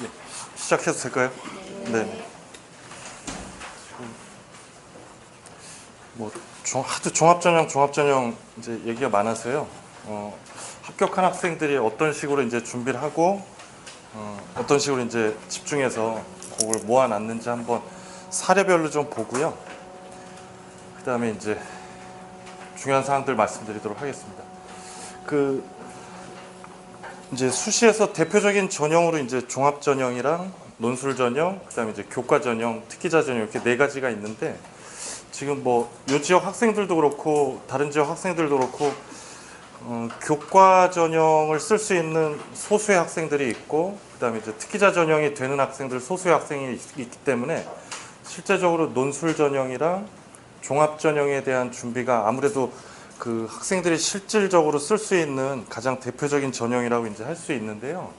예, 시작해도 될까요? 네. 뭐 하도 종합전형 이제 얘기가 많아서요. 합격한 학생들이 어떤 식으로 이제 준비를 하고 어떤 식으로 이제 집중해서 그걸 모아놨는지 한번 사례별로 좀 보고요. 그다음에 이제 중요한 사항들 말씀드리도록 하겠습니다. 그 이제 수시에서 대표적인 전형으로 이제 종합 전형이랑 논술 전형, 그다음에 이제 교과 전형, 특기자 전형 이렇게 네 가지가 있는데 지금 뭐 요 지역 학생들도 그렇고 다른 지역 학생들도 그렇고 교과 전형을 쓸 수 있는 소수의 학생들이 있고 그다음에 이제 특기자 전형이 되는 학생들 소수의 학생이 있기 때문에 실제적으로 논술 전형이랑 종합 전형에 대한 준비가 아무래도 그 학생들이 실질적으로 쓸 수 있는 가장 대표적인 전형이라고 이제 할 수 있는데요.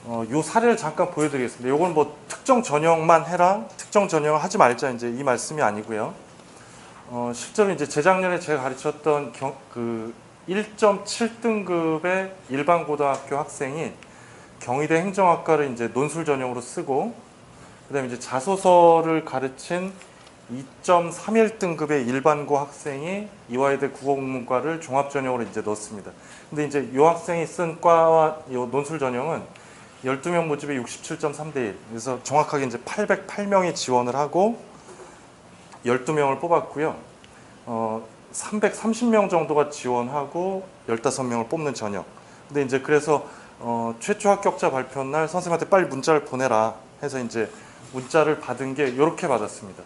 요 사례를 잠깐 보여드리겠습니다. 요건 뭐 특정 전형만 해라, 특정 전형을 하지 말자 이제 이 말씀이 아니고요. 실제로 이제 재작년에 제가 가르쳤던 그 1.7등급의 일반 고등학교 학생이 경희대 행정학과를 이제 논술 전형으로 쓰고, 그다음에 이제 자소서를 가르친 2.31등급의 일반고 학생이 이화여대 국어국문과를 종합 전형으로 이제 넣습니다. 근데 이제 이 학생이 쓴 과와 이 논술 전형은 12명 모집에 67.3대 1. 그래서 정확하게 이제 808명이 지원을 하고 12명을 뽑았고요. 330명 정도가 지원하고 15명을 뽑는 전형. 근데 이제 그래서 최초 합격자 발표 날 선생님한테 빨리 문자를 보내라 해서 이제 문자를 받은 게 이렇게 받았습니다.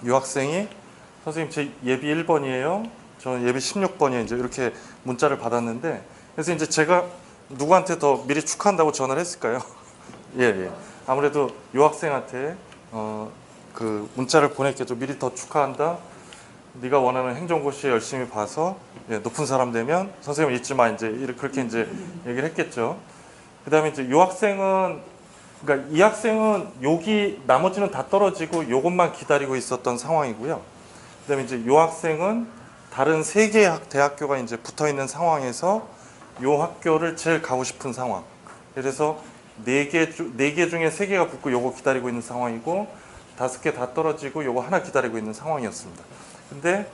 이 학생이 선생님 제 예비 1번이에요. 저는 예비 16번이에요. 이제 이렇게 문자를 받았는데 그래서 이제 제가 누구한테 더 미리 축하한다고 전화를 했을까요? 예. 아무래도 이 학생한테 그 문자를 보냈겠죠. 미리 더 축하한다. 네가 원하는 행정고시 열심히 봐서 높은 사람 되면 선생님 잊지 마. 이제 그렇게 이제 얘기를 했겠죠. 그다음에 이제 이 학생은 그러니까 이 학생은 여기 나머지는 다 떨어지고 요것만 기다리고 있었던 상황이고요. 그다음에 이제 이 학생은 다른 세 개의 대학교가 이제 붙어 있는 상황에서 이 학교를 제일 가고 싶은 상황. 그래서 네 개 중에 세 개가 붙고 요거 기다리고 있는 상황이고 5개 다 떨어지고 요거 하나 기다리고 있는 상황이었습니다. 근데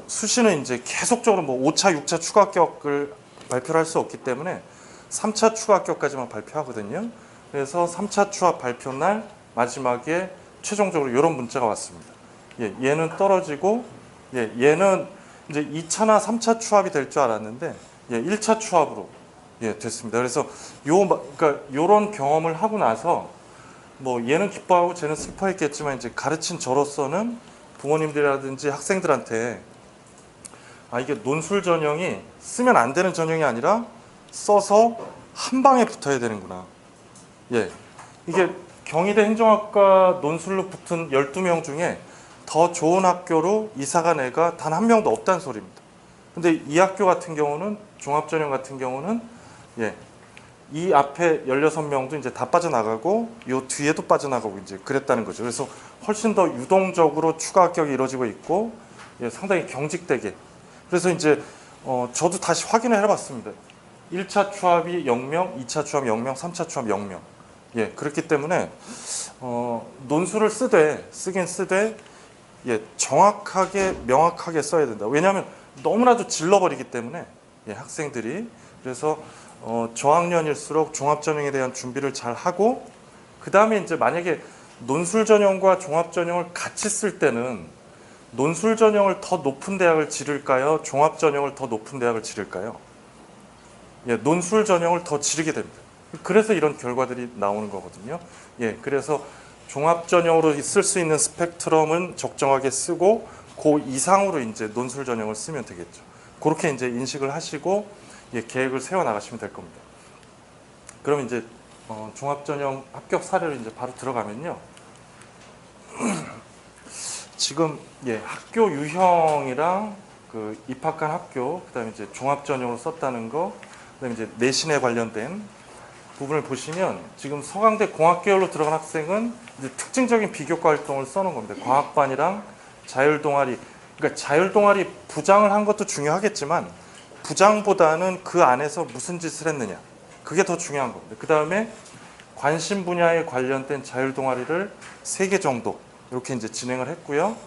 수시는 이제 계속적으로 뭐 5차, 6차 추가 합격을 발표를 할 수 없기 때문에 3차 추가 합격까지만 발표하거든요. 그래서 3차 추합 발표 날 마지막에 최종적으로 이런 문자가 왔습니다. 얘는 떨어지고 얘는 이제 2차나 3차 추합이 될 줄 알았는데 1차 추합으로 됐습니다. 그래서 그러니까 요런 경험을 하고 나서 뭐 얘는 기뻐하고 쟤는 슬퍼했겠지만 이제 가르친 저로서는 부모님들이라든지 학생들한테 이게 논술 전형이 쓰면 안 되는 전형이 아니라 써서 한 방에 붙어야 되는구나. 이게 경희대 행정학과 논술로 붙은 12명 중에 더 좋은 학교로 이사간 애가 단 한 명도 없다는 소리입니다. 근데 이 학교 같은 경우는 종합전형 같은 경우는 이 앞에 16명도 이제 다 빠져나가고 요 뒤에도 빠져나가고 이제 그랬다는 거죠. 그래서 훨씬 더 유동적으로 추가 합격이 이루어지고 있고 상당히 경직되게. 그래서 이제 저도 다시 확인을 해봤습니다. 1차 추합이 0명, 2차 추합 0명, 3차 추합 0명. 그렇기 때문에 논술을 쓰긴 쓰되 정확하게 명확하게 써야 된다. 왜냐하면 너무나도 질러버리기 때문에 학생들이. 그래서 저학년일수록 종합전형에 대한 준비를 잘 하고 그 다음에 이제 만약에 논술 전형과 종합 전형을 같이 쓸 때는 논술 전형을 더 높은 대학을 지를까요? 종합 전형을 더 높은 대학을 지를까요? 논술 전형을 더 지르게 됩니다. 그래서 이런 결과들이 나오는 거거든요. 그래서 종합 전형으로 쓸 수 있는 스펙트럼은 적정하게 쓰고 그 이상으로 이제 논술 전형을 쓰면 되겠죠. 그렇게 이제 인식을 하시고 계획을 세워 나가시면 될 겁니다. 그럼 이제 종합 전형 합격 사례로 이제 바로 들어가면요. 지금 학교 유형이랑 그 입학한 학교, 그다음에 이제 종합 전형으로 썼다는 거, 그다음에 이제 내신에 관련된 부분을 보시면 지금 서강대 공학계열로 들어간 학생은 이제 특징적인 비교과 활동을 써놓은 겁니다. 과학반이랑 자율동아리. 그러니까 자율동아리 부장을 한 것도 중요하겠지만 부장보다는 그 안에서 무슨 짓을 했느냐. 그게 더 중요한 겁니다. 그 다음에 관심 분야에 관련된 자율 동아리를 3개 정도 이렇게 이제 진행을 했고요.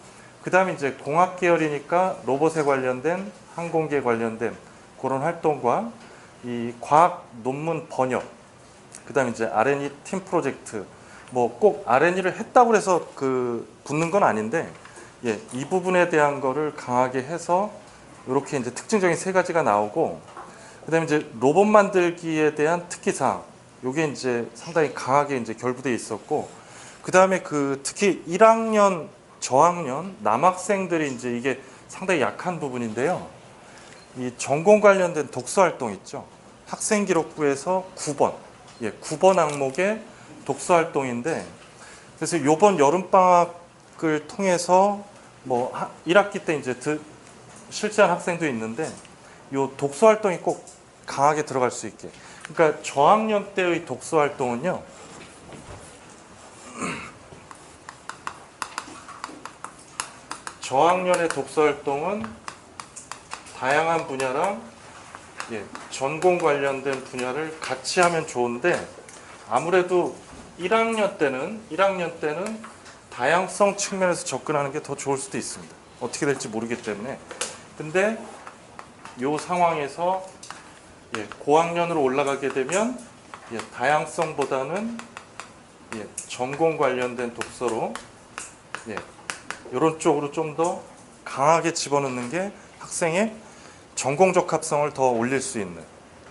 그 다음에 이제 공학 계열이니까 로봇에 관련된, 항공기에 관련된 그런 활동과 이 과학 논문 번역, 그 다음에 이제 R&D 팀 프로젝트, 뭐 꼭 R&D를 했다고 해서 그 붙는 건 아닌데, 예, 이 부분에 대한 거를 강하게 해서 이렇게 이제 특징적인 3가지가 나오고, 그 다음에 이제 로봇 만들기에 대한 특기사항, 요게 이제 상당히 강하게 이제 결부되어 있었고, 그 다음에 그 특히 1학년, 저학년, 남학생들이 이제 이게 상당히 약한 부분인데요. 이 전공 관련된 독서 활동 있죠. 학생기록부에서 9번, 예, 9번 항목의 독서 활동인데, 그래서 요번 여름방학을 통해서 뭐 1학기 때 이제 실제한 학생도 있는데, 요 독서 활동이 꼭 강하게 들어갈 수 있게. 그러니까 저학년 때의 독서 활동은요, 저학년의 독서 활동은 다양한 분야랑, 예, 전공 관련된 분야를 같이 하면 좋은데, 아무래도 1학년 때는 다양성 측면에서 접근하는 게 더 좋을 수도 있습니다. 어떻게 될지 모르기 때문에. 근데 이 상황에서, 예, 고학년으로 올라가게 되면, 예, 다양성보다는, 예, 전공 관련된 독서로, 예, 이런 쪽으로 좀 더 강하게 집어넣는 게 학생의 전공 적합성을 더 올릴 수 있는,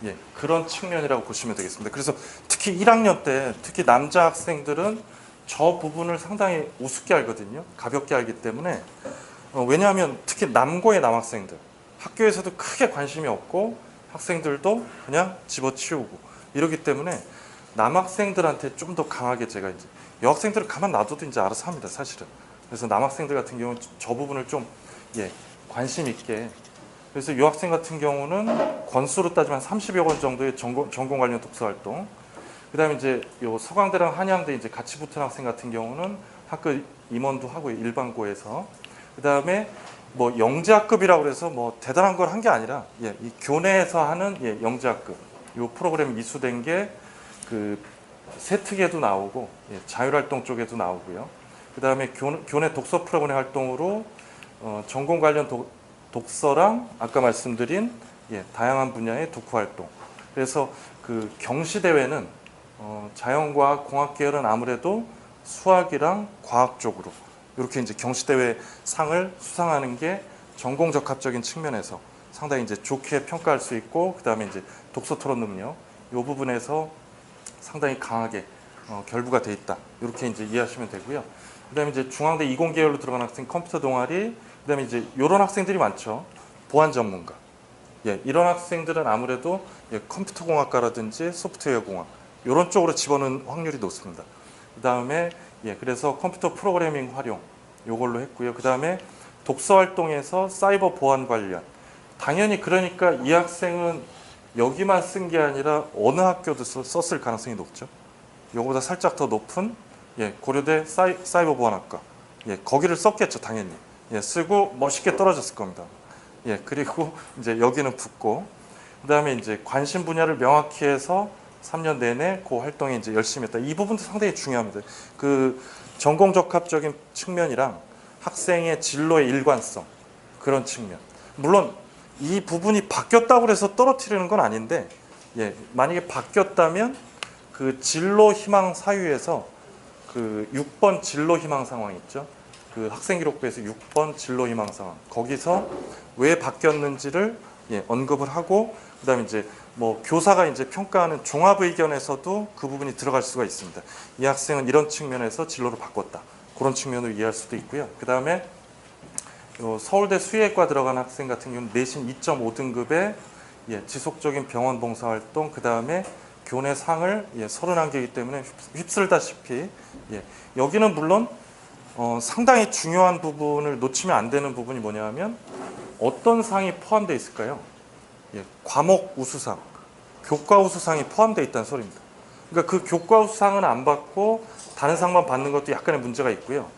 예, 그런 측면이라고 보시면 되겠습니다. 그래서 특히 1학년 때, 특히 남자 학생들은 저 부분을 상당히 우습게 알거든요. 가볍게 알기 때문에. 왜냐하면 특히 남고의 남학생들, 학교에서도 크게 관심이 없고 학생들도 그냥 집어치우고 이러기 때문에 남학생들한테 좀 더 강하게 제가 이제, 여학생들은 가만 놔둬도 이제 알아서 합니다, 사실은. 그래서 남학생들 같은 경우는 저 부분을 좀, 예, 관심 있게. 그래서 이 학생 같은 경우는 권수로 따지면 30여 권 정도의 전공 관련 독서 활동. 그다음에 이제 요 서강대랑 한양대 이제 같이 붙은 학생 같은 경우는 학교 임원도 하고요, 일반고에서. 그다음에 뭐 영재학급이라고 그래서 뭐 대단한 걸 한 게 아니라, 예, 이 교내에서 하는, 예, 영재학급. 요 프로그램 이수된 게 그 세특에도 나오고, 예, 자율활동 쪽에도 나오고요. 그다음에 교내 독서 프로그램 활동으로 전공 관련 독서랑 아까 말씀드린, 예, 다양한 분야의 독후 활동. 그래서 그 경시 대회는 자연과학, 공학 계열은 아무래도 수학이랑 과학 쪽으로 이렇게 이제 경시 대회 상을 수상하는 게 전공 적합적인 측면에서 상당히 이제 좋게 평가할 수 있고, 그다음에 이제 독서 토론 능력 이 부분에서 상당히 강하게 결부가 돼 있다. 이렇게 이제 이해하시면 되고요. 그다음에 이제 중앙대 이공 계열로 들어간 학생 컴퓨터 동아리, 그다음에 이제 이런 학생들이 많죠. 보안 전문가. 예, 이런 학생들은 아무래도, 예, 컴퓨터 공학과라든지 소프트웨어 공학 이런 쪽으로 집어넣는 확률이 높습니다. 그다음에, 예, 그래서 컴퓨터 프로그래밍 활용 요걸로 했고요. 그다음에 독서 활동에서 사이버 보안 관련. 당연히 그러니까 이 학생은 여기만 쓴 게 아니라 어느 학교도 썼을 가능성이 높죠. 요거보다 살짝 더 높은, 예, 고려대 사이버 보안학과, 예, 거기를 썼겠죠, 당연히. 예, 쓰고 멋있게 떨어졌을 겁니다. 예, 그리고 이제 여기는 붙고, 그다음에 이제 관심 분야를 명확히 해서 3년 내내 그 활동에 이제 열심히 했다. 이 부분도 상당히 중요합니다. 그 전공 적합적인 측면이랑 학생의 진로의 일관성, 그런 측면. 물론 이 부분이 바뀌었다고 해서 떨어뜨리는 건 아닌데, 예, 만약에 바뀌었다면 그 진로 희망 사유에서 그 6번 진로 희망 상황 있죠. 그 학생기록부에서 6번 진로 희망 상황, 거기서 왜 바뀌었는지를, 예, 언급을 하고, 그다음에 이제 뭐 교사가 이제 평가하는 종합 의견에서도 그 부분이 들어갈 수가 있습니다. 이 학생은 이런 측면에서 진로를 바꿨다. 그런 측면으로 이해할 수도 있고요. 그다음에 서울대 수의과 들어간 학생 같은 경우는 내신 2.5등급의, 예, 지속적인 병원 봉사활동, 그다음에 교내 상을, 예, 31개이기 때문에 휩쓸다시피, 예, 여기는 물론 상당히 중요한 부분을 놓치면 안 되는 부분이 뭐냐 하면 어떤 상이 포함되어 있을까요? 예, 과목 우수상, 교과 우수상이 포함되어 있다는 소리입니다. 그러니까 그 교과 우수상은 안 받고 다른 상만 받는 것도 약간의 문제가 있고요.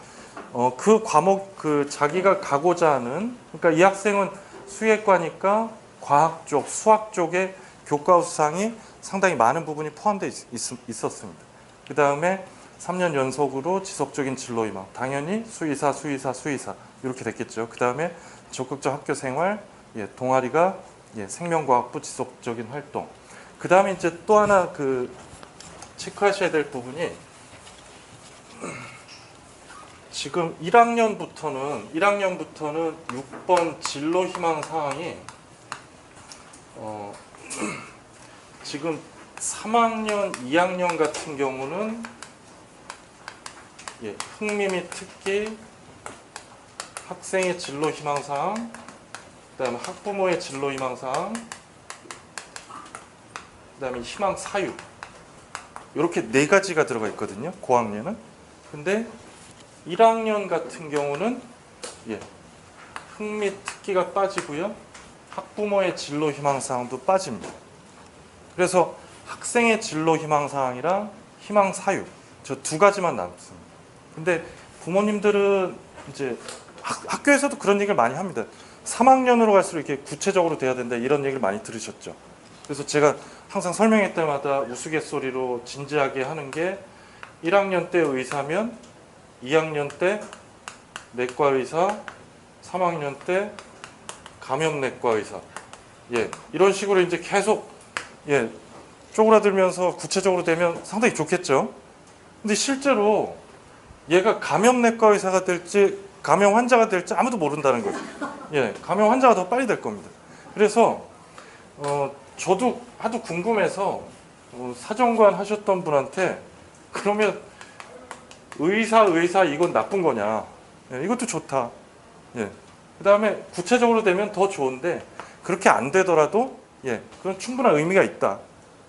그 과목, 그 자기가 가고자 하는, 그러니까 이 학생은 수의과니까 과학 쪽, 수학 쪽에 교과 우수상이 상당히 많은 부분이 포함되어 있었습니다. 그 다음에 3년 연속으로 지속적인 진로 희망. 당연히 수의사, 수의사, 수의사 이렇게 됐겠죠. 그 다음에 적극적 학교 생활, 예, 동아리가 예, 생명과학부 지속적인 활동. 그 다음에 이제 또 하나 그 체크하셔야 될 부분이 지금 1학년부터는 6번 진로 희망 사항이 지금 3학년, 2학년 같은 경우는 예, 흥미 및 특기, 학생의 진로 희망 사항, 그다음에 학부모의 진로 희망 사항, 그다음에 희망 사유. 이렇게 네 가지가 들어가 있거든요. 고학년은. 근데 1학년 같은 경우는 예, 흥미 특기가 빠지고요. 학부모의 진로 희망 사항도 빠집니다. 그래서 학생의 진로 희망 사항이랑 희망 사유 저 두 가지만 남습니다. 근데 부모님들은 이제 학교에서도 그런 얘기를 많이 합니다. 3학년으로 갈수록 이렇게 구체적으로 돼야 된다 이런 얘기를 많이 들으셨죠. 그래서 제가 항상 설명할 때마다 우스갯소리로 진지하게 하는 게 1학년 때 의사면 2학년 때 내과 의사, 3학년 때 감염내과 의사. 예, 이런 식으로 이제 계속 예, 쪼그라들면서 구체적으로 되면 상당히 좋겠죠. 근데 실제로 얘가 감염내과 의사가 될지 감염 환자가 될지 아무도 모른다는 거죠. 예, 감염 환자가 더 빨리 될 겁니다. 그래서 저도 하도 궁금해서 사정관 하셨던 분한테 그러면 의사 이건 나쁜 거냐? 예, 이것도 좋다. 예. 그다음에 구체적으로 되면 더 좋은데 그렇게 안 되더라도 예, 그건 충분한 의미가 있다.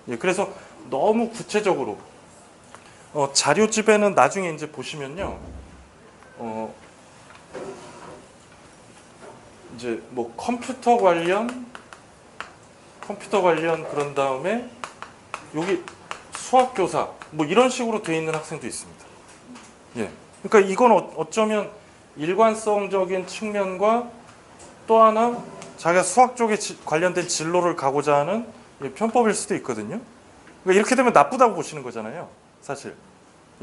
예, 그래서 너무 구체적으로 자료집에는 나중에 이제 보시면요. 이제 뭐 컴퓨터 관련 그런 다음에 여기 수학교사 뭐 이런 식으로 돼 있는 학생도 있습니다. 예. 그러니까 이건 어쩌면 일관성적인 측면과 또 하나 자기가 수학 쪽에 관련된 진로를 가고자 하는 편법일 수도 있거든요. 그러니까 이렇게 되면 나쁘다고 보시는 거잖아요, 사실.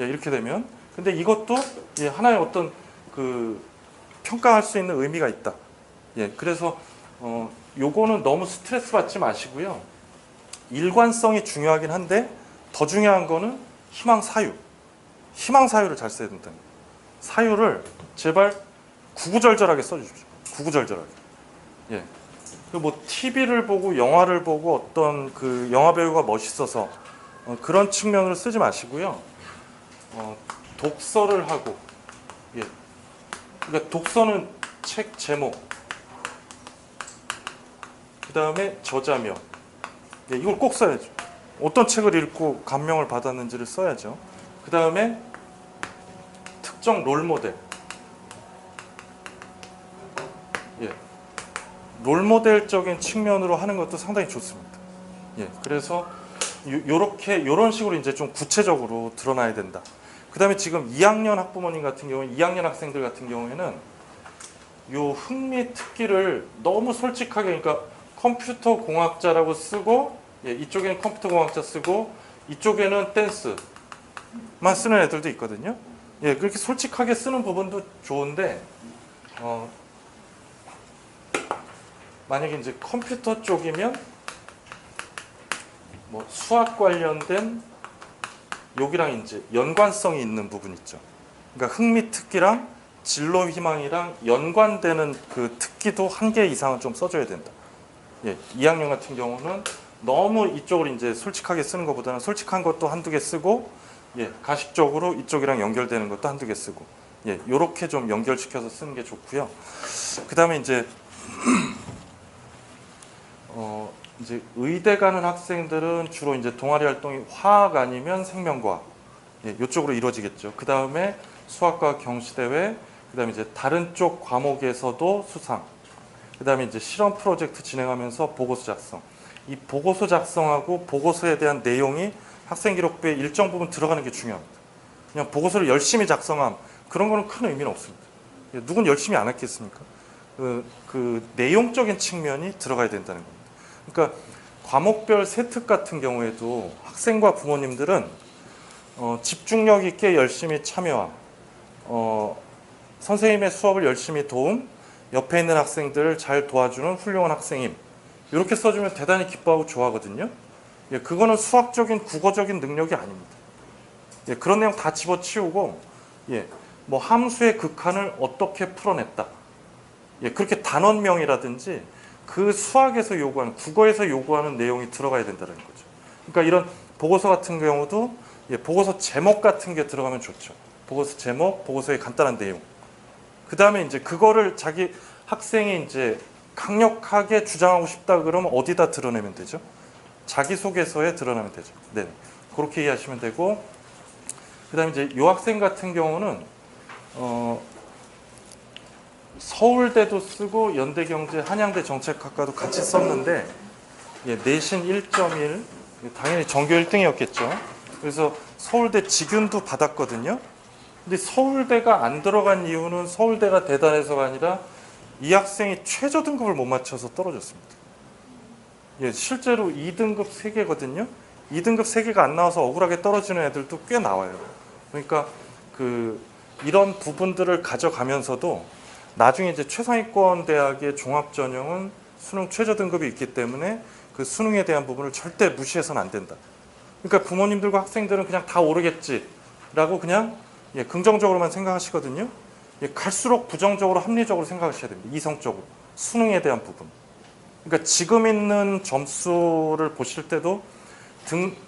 예, 이렇게 되면. 근데 이것도 예, 하나의 어떤 그 평가할 수 있는 의미가 있다. 예, 그래서 요거는 너무 스트레스 받지 마시고요. 일관성이 중요하긴 한데 더 중요한 거는 희망 사유. 희망 사유를 잘 써야 된다. 사유를 제발 구구절절하게 써주십시오. 구구절절하게. 예. 뭐 TV를 보고 영화를 보고 어떤 그 영화 배우가 멋있어서 그런 측면으로 쓰지 마시고요. 독서를 하고, 예. 그러니까 독서는 책 제목, 그 다음에 저자명, 예, 이걸 꼭 써야죠. 어떤 책을 읽고 감명을 받았는지를 써야죠. 그 다음에 특정 롤모델, 예, 롤모델적인 측면으로 하는 것도 상당히 좋습니다. 예, 그래서 요런 식으로 이제 좀 구체적으로 드러나야 된다. 그 다음에 지금 2학년 학부모님 같은 경우에 2학년 학생들 같은 경우에는 요 흥미 특기를 너무 솔직하게 그러니까 컴퓨터 공학자라고 쓰고 예, 이쪽에는 컴퓨터 공학자 쓰고 이쪽에는 댄스만 쓰는 애들도 있거든요. 예, 그렇게 솔직하게 쓰는 부분도 좋은데 만약에 이제 컴퓨터 쪽이면 뭐 수학 관련된 여기랑 이제 연관성이 있는 부분 있죠. 그러니까 흥미 특기랑 진로 희망이랑 연관되는 그 특기도 한 개 이상은 좀 써줘야 된다. 예, 2학년 같은 경우는 너무 이쪽을 이제 솔직하게 쓰는 것보다는 솔직한 것도 한두 개 쓰고, 예, 가식적으로 이쪽이랑 연결되는 것도 한두 개 쓰고, 예, 요렇게 좀 연결시켜서 쓰는 게 좋고요. 그 다음에 이제 이제 의대 가는 학생들은 주로 이제 동아리 활동이 화학 아니면 생명과학, 예, 이쪽으로 이루어지겠죠. 그 다음에 수학과 경시대회, 그 다음에 이제 다른 쪽 과목에서도 수상, 그 다음에 이제 실험 프로젝트 진행하면서 보고서 작성. 이 보고서 작성하고 보고서에 대한 내용이 학생기록부에 일정 부분 들어가는 게 중요합니다. 그냥 보고서를 열심히 작성함 그런 거는 큰 의미는 없습니다. 누군 열심히 안 했겠습니까? 그 내용적인 측면이 들어가야 된다는 겁니다. 그러니까 과목별 세특 같은 경우에도 학생과 부모님들은 집중력 있게 열심히 참여함, 선생님의 수업을 열심히 도움, 옆에 있는 학생들을 잘 도와주는 훌륭한 학생임. 이렇게 써주면 대단히 기뻐하고 좋아하거든요. 예, 그거는 수학적인 국어적인 능력이 아닙니다. 예, 그런 내용 다 집어치우고, 예, 뭐 함수의 극한을 어떻게 풀어냈다. 예, 그렇게 단원명이라든지 그 수학에서 요구하는, 국어에서 요구하는 내용이 들어가야 된다는 거죠. 그러니까 이런 보고서 같은 경우도, 예, 보고서 제목 같은 게 들어가면 좋죠. 보고서 제목, 보고서의 간단한 내용. 그 다음에 이제 그거를 자기 학생이 이제 강력하게 주장하고 싶다 그러면 어디다 드러내면 되죠? 자기소개서에 드러내면 되죠. 네, 그렇게 이해하시면 되고, 그 다음에 이제 이 학생 같은 경우는 서울대도 쓰고 연대경제, 한양대 정책학과도 같이 썼는데, 예, 내신 1.1, 당연히 전교 1등이었겠죠. 그래서 서울대 직윤도 받았거든요. 근데 서울대가 안 들어간 이유는 서울대가 대단해서가 아니라 이 학생이 최저 등급을 못 맞춰서 떨어졌습니다. 예, 실제로 2등급 3개거든요. 2등급 3개가 안 나와서 억울하게 떨어지는 애들도 꽤 나와요. 그러니까 이런 부분들을 가져가면서도 나중에 이제 최상위권 대학의 종합전형은 수능 최저 등급이 있기 때문에 그 수능에 대한 부분을 절대 무시해서는 안 된다. 그러니까 부모님들과 학생들은 그냥 다 오르겠지라고 그냥, 예, 긍정적으로만 생각하시거든요. 예, 갈수록 부정적으로 합리적으로 생각하셔야 됩니다. 이성적으로. 수능에 대한 부분. 그러니까 지금 있는 점수를 보실 때도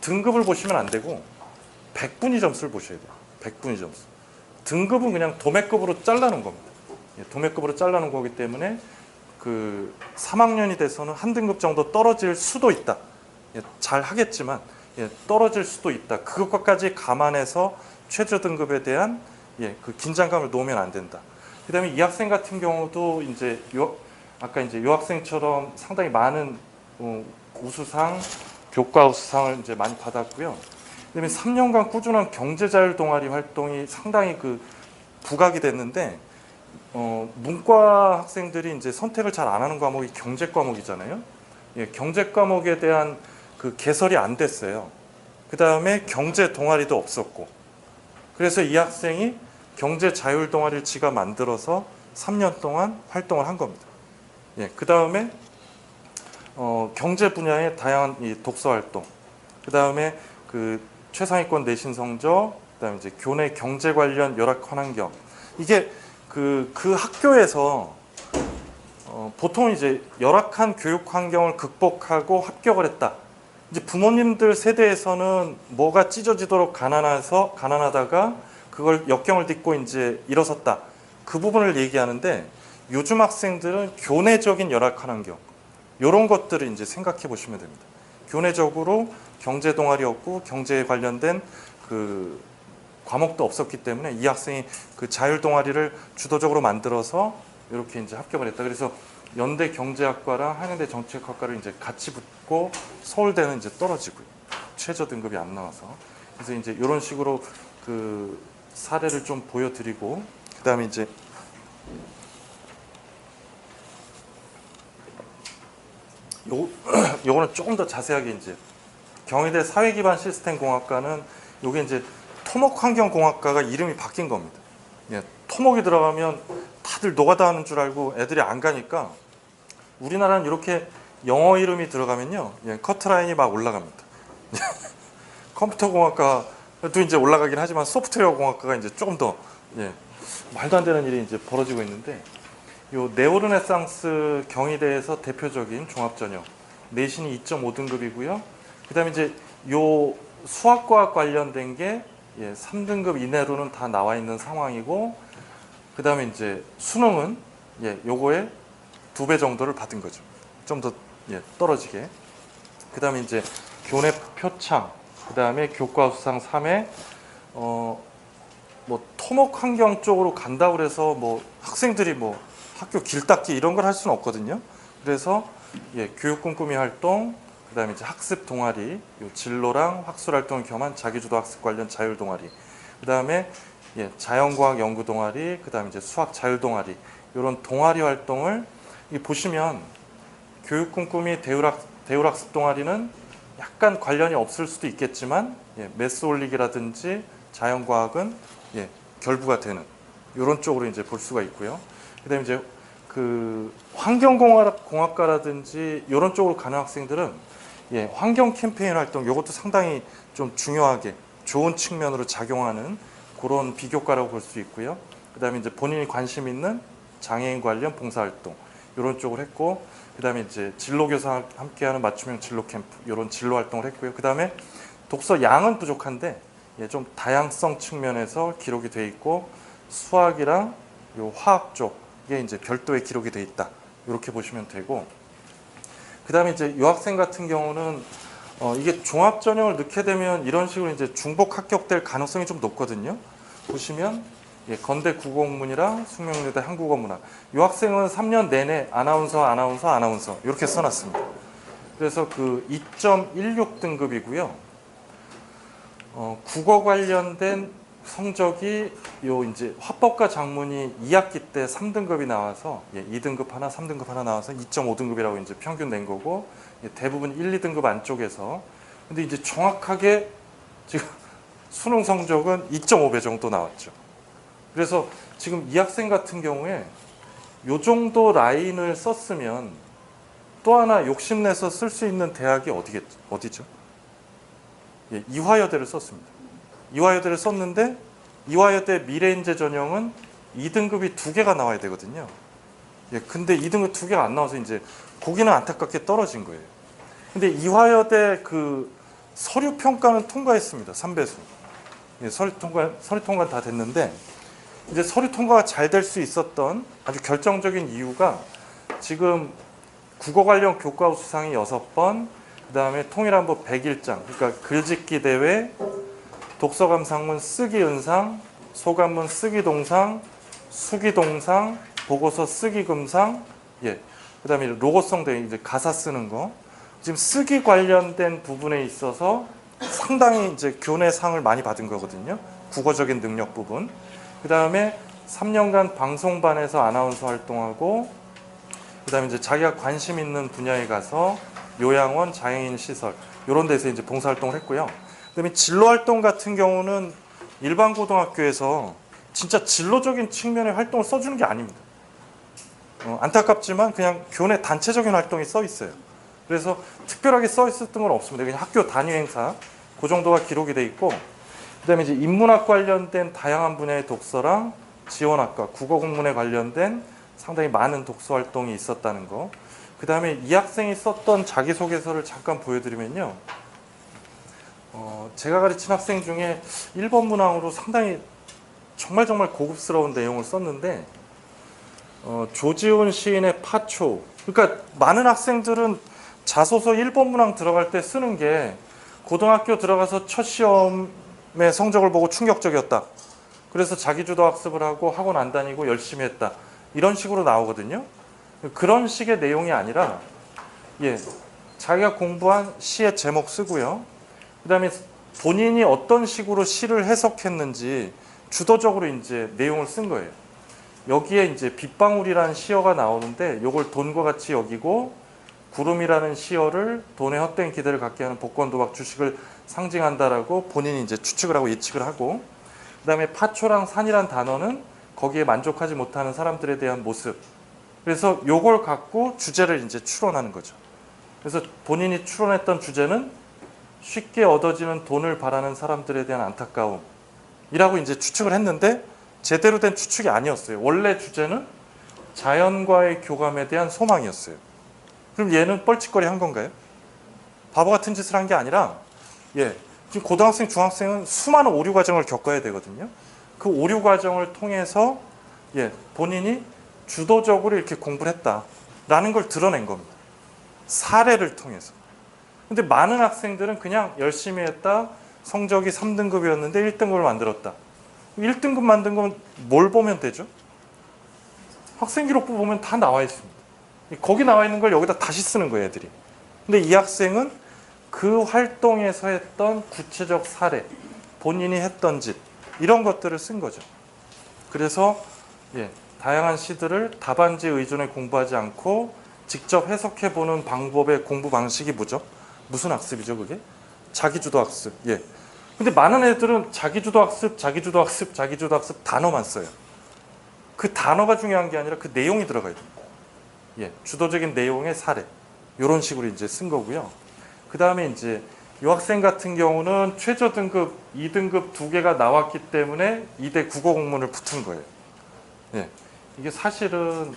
등급을 보시면 안 되고 100분위 점수를 보셔야 돼요. 100분위 점수. 등급은 그냥 도매급으로 잘라놓은 겁니다. 예, 도매급으로 잘라놓은 거기 때문에 그 3학년이 돼서는 한 등급 정도 떨어질 수도 있다. 예, 잘 하겠지만, 예, 떨어질 수도 있다. 그것까지 감안해서 최저 등급에 대한, 예, 그 긴장감을 놓으면 안 된다. 그다음에 이 학생 같은 경우도 이제 아까 이제 이 학생처럼 상당히 많은 우수상, 교과 우수상을 이제 많이 받았고요. 그다음에 3년간 꾸준한 경제자율 동아리 활동이 상당히 그 부각이 됐는데, 문과 학생들이 이제 선택을 잘 안 하는 과목이 경제 과목이잖아요. 예, 경제 과목에 대한 그 개설이 안 됐어요. 그 다음에 경제 동아리도 없었고, 그래서 이 학생이 경제 자율 동아리를 지가 만들어서 3년 동안 활동을 한 겁니다. 예, 그 다음에 경제 분야의 다양한 이 독서 활동, 그 다음에 그 최상위권 내신 성적, 그 다음에 이제 교내 경제 관련 열악한 환경. 이게 그 학교에서 보통 이제 열악한 교육 환경을 극복하고 합격을 했다. 이제 부모님들 세대에서는 뭐가 찢어지도록 가난하다가 그걸 역경을 딛고 이제 일어섰다. 그 부분을 얘기하는데, 요즘 학생들은 교내적인 열악한 환경, 이런 것들을 이제 생각해 보시면 됩니다. 교내적으로 경제 동아리 없고 경제에 관련된 그 과목도 없었기 때문에 이 학생이 그 자율 동아리를 주도적으로 만들어서 이렇게 이제 합격을 했다. 그래서 연대 경제학과랑 한양대 정책학과를 이제 같이 붙고 서울대는 이제 떨어지고요. 최저 등급이 안 나와서. 그래서 이제 이런 식으로 그 사례를 좀 보여드리고, 그다음에 이제 요거는 조금 더 자세하게 이제 경희대 사회기반 시스템 공학과는 요게 이제 토목환경공학과가 이름이 바뀐 겁니다. 예, 토목이 들어가면 다들 노가다 하는 줄 알고 애들이 안 가니까, 우리나라는 이렇게 영어 이름이 들어가면요, 예, 커트라인이 막 올라갑니다. 컴퓨터공학과도 이제 올라가긴 하지만 소프트웨어 공학과가 이제 조금 더, 예, 말도 안 되는 일이 이제 벌어지고 있는데, 요 네오르네상스 경희대에서 대표적인 종합전형 내신이 2.5등급이고요. 그다음에 이제 요 수학과학 관련된 게, 예, 3등급 이내로는 다 나와 있는 상황이고, 그 다음에 이제 수능은, 예, 요거에 2배 정도를 받은 거죠. 좀 더, 예, 떨어지게. 그 다음에 이제 교내 표창, 그 다음에 교과 수상 3회, 뭐 토목 환경 쪽으로 간다고 그래서 뭐 학생들이 뭐 학교 길 닦기 이런 걸 할 수는 없거든요. 그래서, 예, 교육 꿈꾸미 활동, 그 다음에 이제 학습 동아리, 요 진로랑 학술 활동을 겸한 자기주도 학습 관련 자율 동아리, 그 다음에, 예, 자연과학 연구 동아리, 그 다음에 이제 수학 자율 동아리, 이런 동아리 활동을 보시면 교육 꿈꾸미 대율학습 동아리는 약간 관련이 없을 수도 있겠지만 매스 올리기라든지 자연과학은 결부가 되는 이런 쪽으로 이제 볼 수가 있고요. 그다음에 이제 그 환경공학과라든지 이런 쪽으로 가는 학생들은 환경 캠페인 활동 이것도 상당히 좀 중요하게 좋은 측면으로 작용하는 그런 비교과라고 볼 수 있고요. 그다음에 이제 본인이 관심 있는 장애인 관련 봉사활동 이런 쪽을 했고, 그다음에 이제 진로교사 함께하는 맞춤형 진로 캠프 이런 진로 활동을 했고요. 그다음에 독서 양은 부족한데 좀 다양성 측면에서 기록이 돼 있고 수학이랑 요 화학 쪽에 이제 별도의 기록이 돼 있다. 이렇게 보시면 되고, 그다음에 이제 이 학생 같은 경우는 이게 종합 전형을 넣게 되면 이런 식으로 이제 중복 합격될 가능성이 좀 높거든요. 보시면 건대 국어국문이랑 숙명여대 한국어문학. 이 학생은 3년 내내 아나운서 이렇게 써놨습니다. 그래서 그 2.16 등급이고요. 국어 관련된 성적이 요 이제 화법과 작문이 2학기 때 3등급이 나와서 2등급 하나, 3등급 하나 나와서 2.5등급이라고 이제 평균 낸 거고, 대부분 1, 2등급 안쪽에서. 근데 이제 정확하게 지금 수능 성적은 2.5배 정도 나왔죠. 그래서 지금 이 학생 같은 경우에 요 정도 라인을 썼으면 또 하나 욕심내서 쓸 수 있는 대학이 어디죠? 이화여대를 썼습니다. 이화여대를 썼는데 이화여대 미래인재 전형은 2등급이 2개가 나와야 되거든요. 근데 2등급 2개가 안 나와서 이제 거기는 안타깝게 떨어진 거예요. 근데 이화여대 그 서류 평가는 통과했습니다. 3배수. 서류 통과 다 됐는데, 이제 서류 통과가 잘 될 수 있었던 아주 결정적인 이유가 지금 국어 관련 교과 수상이 6번, 그 다음에 통일한법 101장, 그러니까 글짓기 대회, 독서감상문 쓰기 은상, 소감문 쓰기 동상, 수기 동상, 보고서 쓰기 금상, 그 다음에 로고송 대회, 이제 가사 쓰는 거, 지금 쓰기 관련된 부분에 있어서 상당히 이제 교내상을 많이 받은 거거든요. 국어적인 능력 부분. 그 다음에 3년간 방송반에서 아나운서 활동하고, 그 다음에 이제 자기가 관심 있는 분야에 가서 요양원, 장애인 시설 이런 데서 이제 봉사활동을 했고요. 그다음에 진로활동 같은 경우는 일반 고등학교에서 진짜 진로적인 측면의 활동을 써주는 게 아닙니다. 안타깝지만 그냥 교내 단체적인 활동이 써 있어요. 그래서 특별하게 써 있었던 건 없습니다. 그냥 학교 단위 행사 그 정도가 기록이 돼 있고, 그다음에 이제 인문학 관련된 다양한 분야의 독서랑 지원학과, 국어국문에 관련된 상당히 많은 독서 활동이 있었다는 거. 그다음에 이 학생이 썼던 자기소개서를 잠깐 보여드리면요. 제가 가르친 학생 중에 1번 문항으로 상당히 정말 고급스러운 내용을 썼는데, 조지훈 시인의 파초. 그러니까 많은 학생들은 자소서 1번 문항 들어갈 때 쓰는 게 고등학교 들어가서 첫 시험의 성적을 보고 충격적이었다. 그래서 자기주도 학습을 하고 학원 안 다니고 열심히 했다. 이런 식으로 나오거든요. 그런 식의 내용이 아니라 자기가 공부한 시의 제목 쓰고요. 그 다음에 본인이 어떤 식으로 시를 해석했는지 주도적으로 이제 내용을 쓴 거예요. 여기에 이제 빗방울이라는 시어가 나오는데 요걸 돈과 같이 여기고, 구름이라는 시어를 돈의 헛된 기대를 갖게 하는 복권, 도박, 주식을 상징한다라고 본인이 이제 추측을 하고 예측을 하고, 그 다음에 파초랑 산이란 단어는 거기에 만족하지 못하는 사람들에 대한 모습. 그래서 요걸 갖고 주제를 이제 추론하는 거죠. 그래서 본인이 추론했던 주제는 쉽게 얻어지는 돈을 바라는 사람들에 대한 안타까움이라고 이제 추측을 했는데, 제대로 된 추측이 아니었어요. 원래 주제는 자연과의 교감에 대한 소망이었어요. 그럼 얘는 뻘짓거리 한 건가요? 바보 같은 짓을 한 게 아니라, 지금 고등학생, 중학생은 수많은 오류 과정을 겪어야 되거든요. 그 오류 과정을 통해서 본인이 주도적으로 이렇게 공부를 했다라는 걸 드러낸 겁니다. 사례를 통해서. 근데 많은 학생들은 그냥 열심히 했다, 성적이 3등급이었는데 1등급을 만들었다. 1등급 만든 건 뭘 보면 되죠? 학생기록부 보면 다 나와 있습니다. 거기 나와 있는 걸 여기다 다시 쓰는 거예요, 애들이. 근데 이 학생은 그 활동에서 했던 구체적 사례, 본인이 했던 짓, 이런 것들을 쓴 거죠. 그래서 다양한 시들을 답안지 의존에 공부하지 않고 직접 해석해보는 방법의 공부 방식이 뭐죠? 무슨 학습이죠, 그게? 자기주도 학습. 예. 근데 많은 애들은 자기주도 학습, 자기주도 학습, 자기주도 학습 단어만 써요. 그 단어가 중요한 게 아니라 그 내용이 들어가야 됩니다. 예. 주도적인 내용의 사례. 이런 식으로 이제 쓴 거고요. 그 다음에 이제 이 학생 같은 경우는 최저 등급 2등급 2개가 나왔기 때문에 2대 국어 공문을 붙은 거예요. 예. 이게 사실은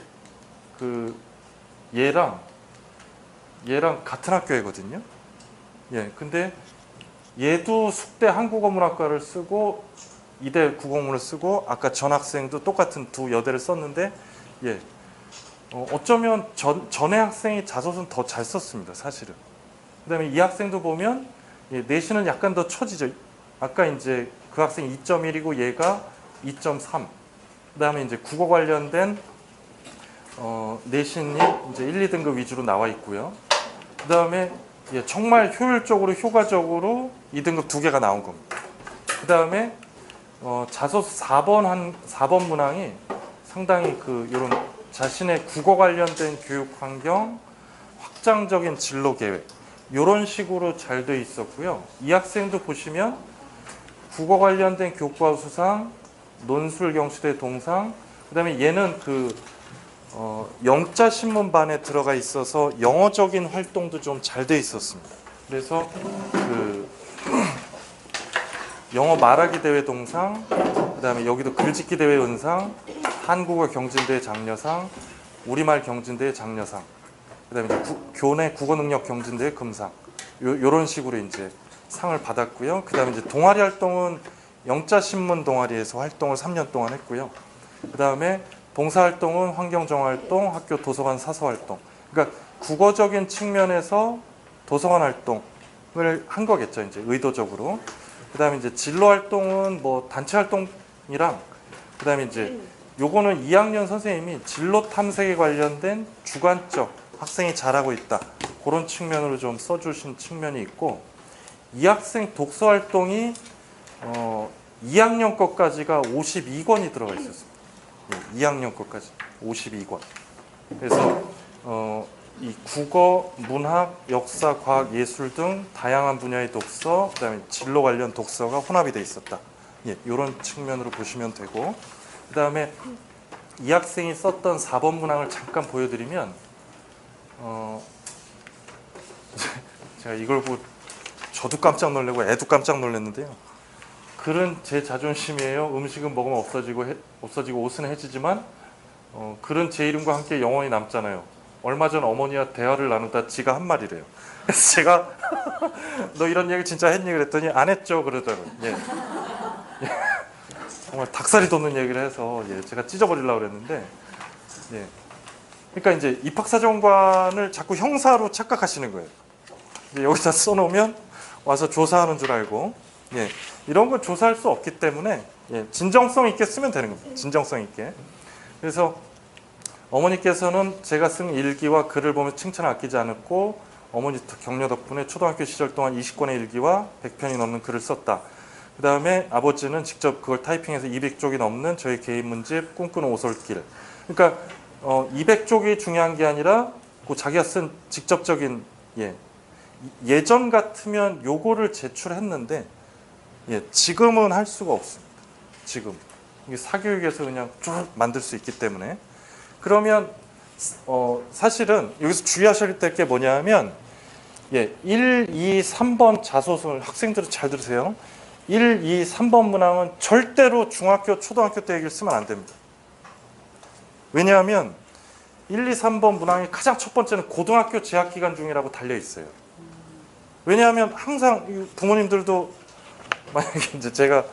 그 얘랑 같은 학교이거든요. 예. 근데 얘도 숙대 한국어문학과를 쓰고 2대 국어공문을 쓰고 아까 전 학생도 똑같은 두 여대를 썼는데 예. 어쩌면 전에 학생이 자소서는 더 잘 썼습니다. 사실은. 그 다음에 이 학생도 보면 예, 내신은 약간 더 처지죠. 아까 이제 그 학생 2.1이고 얘가 2.3. 그 다음에 이제 국어 관련된 내신이 이제 1, 2등급 위주로 나와 있고요. 그 다음에 예, 정말 효율적으로 효과적으로 2등급 2개가 나온 겁니다. 그 다음에 자소서 4번 문항이 상당히 이런 자신의 국어 관련된 교육 환경, 확장적인 진로 계획 이런 식으로 잘 돼 있었고요. 이 학생도 보시면 국어 관련된 교과 수상, 논술 경시대 동상, 그다음에 얘는 영자 신문반에 들어가 있어서 영어적인 활동도 좀 잘 돼 있었습니다. 그래서 영어 말하기 대회 동상, 그다음에 여기도 글짓기 대회 은상, 한국어 경진대회 장려상, 우리말 경진대회 장려상, 그다음에 이제 교내 국어 능력 경진대회 금상, 요런 식으로 이제 상을 받았고요. 그다음에 이제 동아리 활동은 영자 신문 동아리에서 활동을 3년 동안 했고요. 그다음에 봉사 활동은 환경정화 활동, 학교 도서관 사서 활동. 그러니까 국어적인 측면에서 도서관 활동을 한 거겠죠, 이제 의도적으로. 그다음에 이제 진로 활동은 뭐 단체 활동이랑 그다음에 이제 요거는 2학년 선생님이 진로 탐색에 관련된 주관적 학생이 잘하고 있다. 그런 측면으로 좀 써주신 측면이 있고, 이 학생 독서 활동이 2학년 것까지가 52권이 들어가 있었습니다. 2학년 것까지 52권. 그래서 이 국어, 문학, 역사, 과학, 예술 등 다양한 분야의 독서, 그다음에 진로 관련 독서가 혼합이 돼 있었다. 예, 이런 측면으로 보시면 되고, 그다음에 이 학생이 썼던 4번 문항을 잠깐 보여드리면, 제가 이걸 보고 저도 깜짝 놀라고 애도 깜짝 놀랐는데요. 글은 제 자존심이에요. 음식은 먹으면 없어지고 옷은 해지지만 글은 제 이름과 함께 영원히 남잖아요. 얼마 전 어머니와 대화를 나누다 지가 한 말이래요. 그래서 제가 너 이런 얘기 진짜 했니? 그랬더니 안 했죠 그러더라고요. 예. 정말 닭살이 돋는 얘기를 해서 예, 제가 찢어버리려고 그랬는데 예. 그러니까 이제 입학사정관을 자꾸 형사로 착각하시는 거예요. 이제 여기다 써놓으면 와서 조사하는 줄 알고 예. 이런 걸 조사할 수 없기 때문에 예. 진정성 있게 쓰면 되는 겁니다. 진정성 있게. 그래서 어머니께서는 제가 쓴 일기와 글을 보며 칭찬을 아끼지 않았고 어머니 격려 덕분에 초등학교 시절 동안 20권의 일기와 100편이 넘는 글을 썼다. 그 다음에 아버지는 직접 그걸 타이핑해서 200쪽이 넘는 저희 개인 문집 꿈꾸는 오솔길. 그러니까 200쪽이 중요한 게 아니라 그 자기가 쓴 직접적인 예전 같으면 요거를 제출했는데 지금은 할 수가 없습니다. 지금 이게 사교육에서 그냥 쭉 만들 수 있기 때문에. 그러면 사실은 여기서 주의하셔야 될 게 뭐냐면 1, 2, 3번 자소서를 학생들은 잘 들으세요. 1, 2, 3번 문항은 절대로 중학교, 초등학교 때 얘기를 쓰면 안 됩니다. 왜냐하면 1, 2, 3번 문항이 가장 첫 번째는 고등학교 재학기간 중이라고 달려 있어요. 왜냐하면 항상 부모님들도 만약에 이제 제가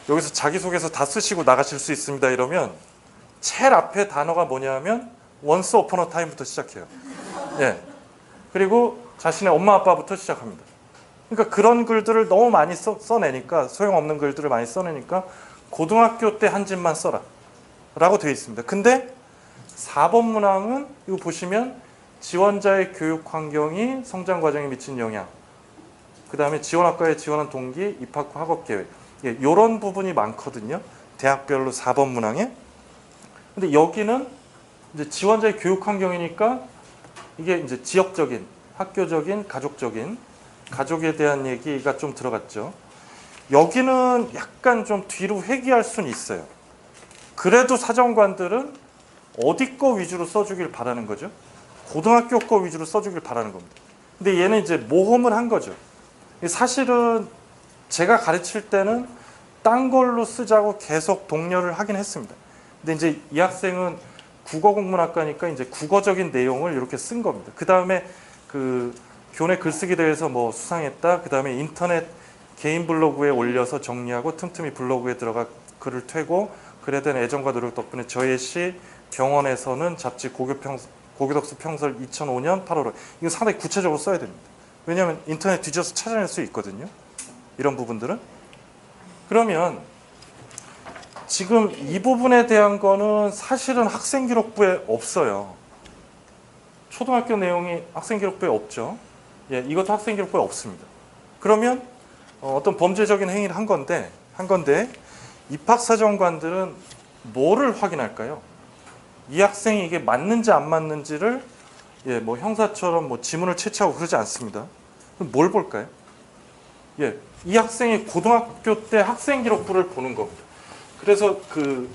여기서 자기소개서 다 쓰시고 나가실 수 있습니다 이러면 제일 앞에 단어가 뭐냐면 once upon a time부터 시작해요. 예. 그리고 자신의 엄마 아빠부터 시작합니다. 그러니까 그런 글들을 너무 많이 써내니까 소용없는 글들을 많이 써내니까 고등학교 때 한 집만 써라 라고 되어 있습니다. 근데 4번 문항은 이거 보시면 지원자의 교육 환경이 성장 과정에 미친 영향, 그 다음에 지원학과에 지원한 동기, 입학 후 학업 계획, 이런 부분이 많거든요. 대학별로 4번 문항에. 근데 여기는 이제 지원자의 교육 환경이니까 이게 이제 지역적인 학교적인, 가족적인, 가족에 대한 얘기가 좀 들어갔죠. 여기는 약간 좀 뒤로 회귀할 수는 있어요. 그래도 사정관들은 어디 거 위주로 써주길 바라는 거죠? 고등학교 거 위주로 써주길 바라는 겁니다. 근데 얘는 이제 모험을 한 거죠. 사실은 제가 가르칠 때는 딴 걸로 쓰자고 계속 독려를 하긴 했습니다. 근데 이제 이 학생은 국어국문학과니까 이제 국어적인 내용을 이렇게 쓴 겁니다. 그 다음에 그 교내 글쓰기 대회에서 뭐 수상했다. 그 다음에 인터넷 개인 블로그에 올려서 정리하고 틈틈이 블로그에 들어가 글을 twe고 글에 대한 애정과 노력 덕분에 저의 시 병원에서는 잡지 고교독서 평설 2005년 8월. 이거 상당히 구체적으로 써야 됩니다. 왜냐하면 인터넷 뒤져서 찾아낼 수 있거든요. 이런 부분들은. 그러면 지금 이 부분에 대한 거는 사실은 학생기록부에 없어요. 초등학교 내용이 학생기록부에 없죠. 예, 이것도 학생기록부에 없습니다. 그러면 어떤 범죄적인 행위를 한 건데 입학사정관들은 뭐를 확인할까요? 이 학생이 이게 맞는지 안 맞는지를 예, 뭐 형사처럼 뭐 지문을 채취하고 그러지 않습니다. 그럼 뭘 볼까요? 예, 이 학생이 고등학교 때 학생기록부를 보는 겁니다. 그래서 그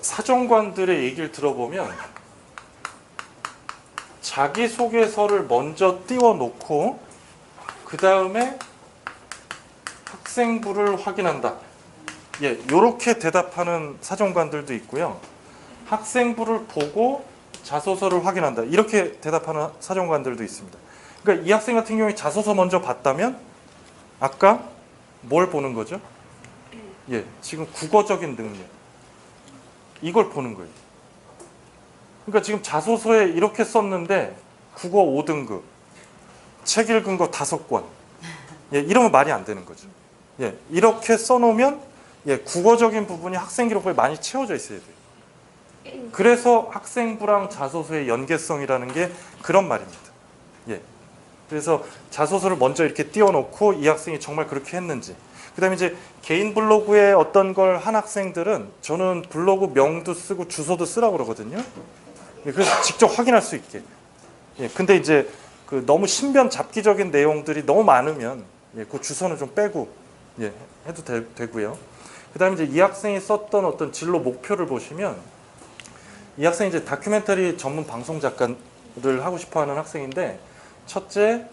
사정관들의 얘기를 들어보면 자기소개서를 먼저 띄워놓고 그 다음에 학생부를 확인한다. 예, 이렇게 대답하는 사정관들도 있고요. 학생부를 보고 자소서를 확인한다. 이렇게 대답하는 사정관들도 있습니다. 그러니까 이 학생 같은 경우에 자소서 먼저 봤다면 아까 뭘 보는 거죠? 예, 지금 국어적인 능력. 이걸 보는 거예요. 그러니까 지금 자소서에 이렇게 썼는데 국어 5등급, 책 읽은 거 5권. 예, 이러면 말이 안 되는 거죠. 예, 이렇게 써놓으면 예, 국어적인 부분이 학생기록부에 많이 채워져 있어야 돼요. 그래서 학생부랑 자소서의 연계성이라는 게 그런 말입니다. 예, 그래서 자소서를 먼저 이렇게 띄워놓고 이 학생이 정말 그렇게 했는지. 그 다음에 이제 개인 블로그에 어떤 걸 한 학생들은 저는 블로그 명도 쓰고 주소도 쓰라고 그러거든요. 예, 그래서 직접 확인할 수 있게. 예, 근데 이제 그 너무 신변 잡기적인 내용들이 너무 많으면 예, 그 주소는 좀 빼고 예, 해도 되고요. 그 다음에 이제 이 학생이 썼던 어떤 진로 목표를 보시면 이 학생이 이제 다큐멘터리 전문 방송 작가를 하고 싶어 하는 학생인데 첫째,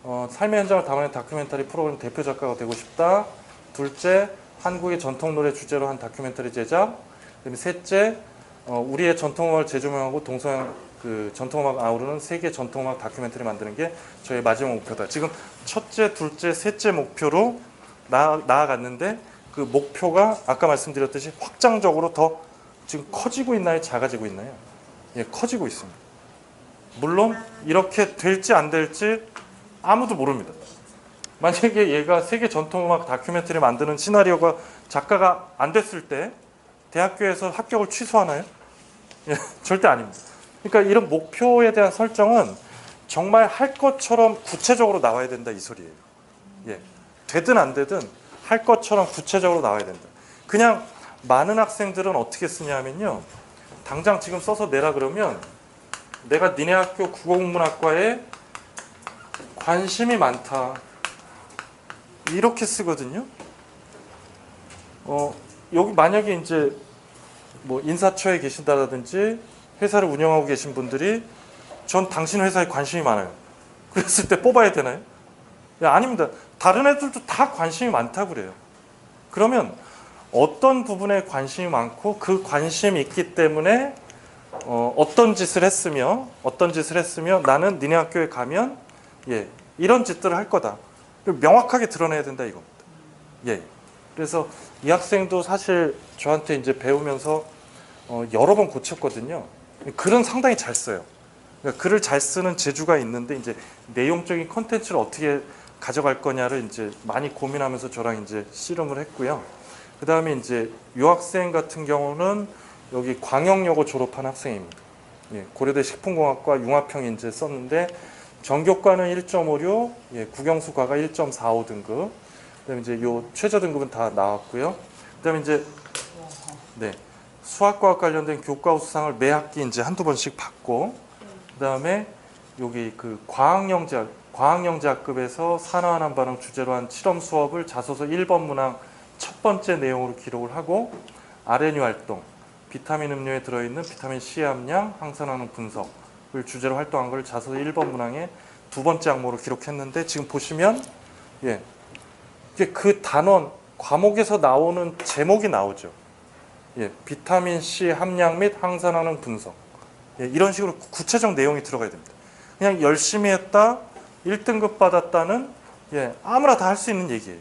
삶의 현장을 담아낸 다큐멘터리 프로그램 대표 작가가 되고 싶다. 둘째, 한국의 전통 노래 주제로 한 다큐멘터리 제작. 그다음에 셋째, 우리의 전통음악을 재조명하고 동서양 그 전통음악 아우르는 세계 전통음악 다큐멘터리 만드는 게 저의 마지막 목표다. 지금 첫째, 둘째, 셋째 목표로 나아갔는데 그 목표가 아까 말씀드렸듯이 확장적으로 더 지금 커지고 있나요? 작아지고 있나요? 예, 커지고 있습니다. 물론 이렇게 될지 안 될지 아무도 모릅니다. 만약에 얘가 세계 전통음악 다큐멘터리 만드는 시나리오가 작가가 안 됐을 때 대학교에서 합격을 취소하나요? 예, 절대 아닙니다. 그러니까 이런 목표에 대한 설정은 정말 할 것처럼 구체적으로 나와야 된다 이 소리예요. 예, 되든 안 되든 할 것처럼 구체적으로 나와야 된다. 그냥 많은 학생들은 어떻게 쓰냐면요. 당장 지금 써서 내라 그러면 내가 니네 학교 국어국문학과에 관심이 많다. 이렇게 쓰거든요. 여기 만약에 이제 뭐 인사처에 계신다든지 회사를 운영하고 계신 분들이 전 당신 회사에 관심이 많아요. 그랬을 때 뽑아야 되나요? 야, 아닙니다. 다른 애들도 다 관심이 많다고 그래요. 그러면 어떤 부분에 관심이 많고 그 관심이 있기 때문에 어떤 짓을 했으며 나는 니네 학교에 가면 예, 이런 짓들을 할 거다. 명확하게 드러내야 된다 이겁니다. 예. 그래서 이 학생도 사실 저한테 이제 배우면서 여러 번 고쳤거든요. 글은 상당히 잘 써요. 그러니까 글을 잘 쓰는 재주가 있는데 이제 내용적인 컨텐츠를 어떻게 가져갈 거냐를 이제 많이 고민하면서 저랑 이제 씨름을 했고요. 그 다음에 이제 이 학생 같은 경우는 여기 광역여고 졸업한 학생입니다. 예, 고려대 식품공학과 융합형 인재 썼는데 전교과는 1.56, 예, 국영수과가 1.45 등급. 그다음에 이제 요 최저 등급은 다 나왔고요. 그다음에 이제 네, 수학과학 관련된 교과 수상을 매 학기 이제 한두 번씩 받고, 그다음에 여기 그 과학영재학급에서 산화환원 반응 주제로 한 실험 수업을 자소서 1번 문항 첫 번째 내용으로 기록을 하고 RNU 활동, 비타민 음료에 들어있는 비타민 C 함량, 항산화능 분석을 주제로 활동한 걸 자소서 1번 문항의 두 번째 항목으로 기록했는데 지금 보시면 예, 이게 그 단원 과목에서 나오는 제목이 나오죠. 예, 비타민 C 함량 및 항산화능 분석. 예, 이런 식으로 구체적 내용이 들어가야 됩니다. 그냥 열심히 했다, 1등급 받았다는 예, 아무나 다 할 수 있는 얘기예요.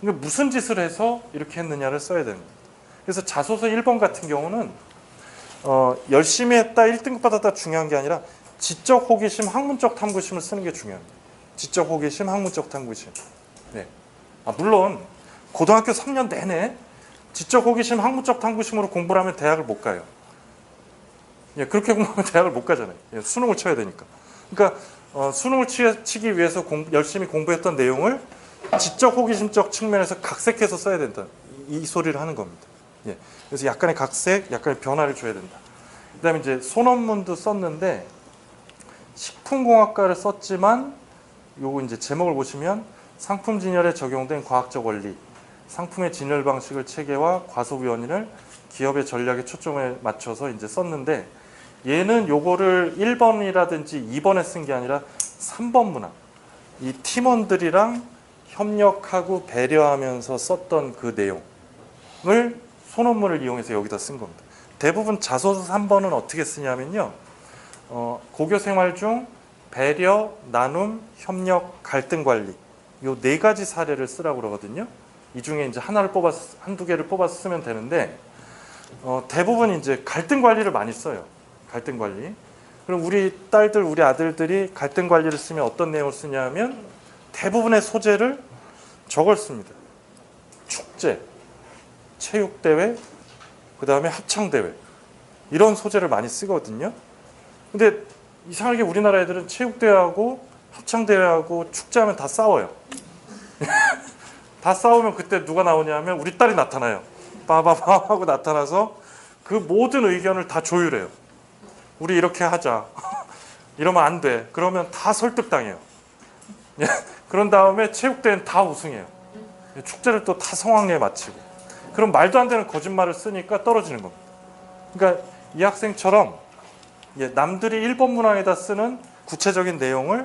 그러니까 무슨 짓을 해서 이렇게 했느냐를 써야 됩니다. 그래서 자소서 1번 같은 경우는 열심히 했다, 1등급 받았다 중요한 게 아니라 지적 호기심, 학문적 탐구심을 쓰는 게 중요합니다. 지적 호기심, 학문적 탐구심. 네. 물론 고등학교 3년 내내 지적 호기심, 학문적 탐구심으로 공부를 하면 대학을 못 가요. 예, 그렇게 공부하면 대학을 못 가잖아요. 예, 수능을 쳐야 되니까. 그러니까 수능을 치기 위해서 열심히 공부했던 내용을 지적 호기심적 측면에서 각색해서 써야 된다. 이 소리를 하는 겁니다. 예, 그래서 약간의 각색, 약간의 변화를 줘야 된다. 그다음에 이제 소논문도 썼는데 식품공학과를 썼지만 요거 이제 제목을 보시면 상품 진열에 적용된 과학적 원리, 상품의 진열 방식을 체계화, 과소비 원인을 기업의 전략에 초점을 맞춰서 이제 썼는데 얘는 요거를 1번이라든지 2번에 쓴 게 아니라 3번 문항. 이 팀원들이랑 협력하고 배려하면서 썼던 그 내용을 소논문을 이용해서 여기다 쓴 겁니다. 대부분 자소서 3번은 어떻게 쓰냐면요. 고교 생활 중 배려, 나눔, 협력, 갈등 관리 요 네 가지 사례를 쓰라고 그러거든요. 이 중에 이제 한두 개를 뽑아서 쓰면 되는데 대부분 이제 갈등 관리를 많이 써요. 갈등 관리. 그럼 우리 딸들, 우리 아들들이 갈등 관리를 쓰면 어떤 내용을 쓰냐면 대부분의 소재를 저걸 씁니다. 축제, 체육대회, 그 다음에 합창대회 이런 소재를 많이 쓰거든요. 근데 이상하게 우리나라 애들은 체육대회하고 합창대회하고 축제하면 다 싸워요. 다 싸우면 그때 누가 나오냐면 우리 딸이 나타나요. 빠바바 하고 나타나서 그 모든 의견을 다 조율해요. 우리 이렇게 하자. 이러면 안 돼. 그러면 다 설득당해요. 그런 다음에 체육대회는 다 우승해요. 축제를 또 다 성황리에 마치고. 그럼 말도 안 되는 거짓말을 쓰니까 떨어지는 겁니다. 그러니까 이 학생처럼 남들이 1번 문항에다 쓰는 구체적인 내용을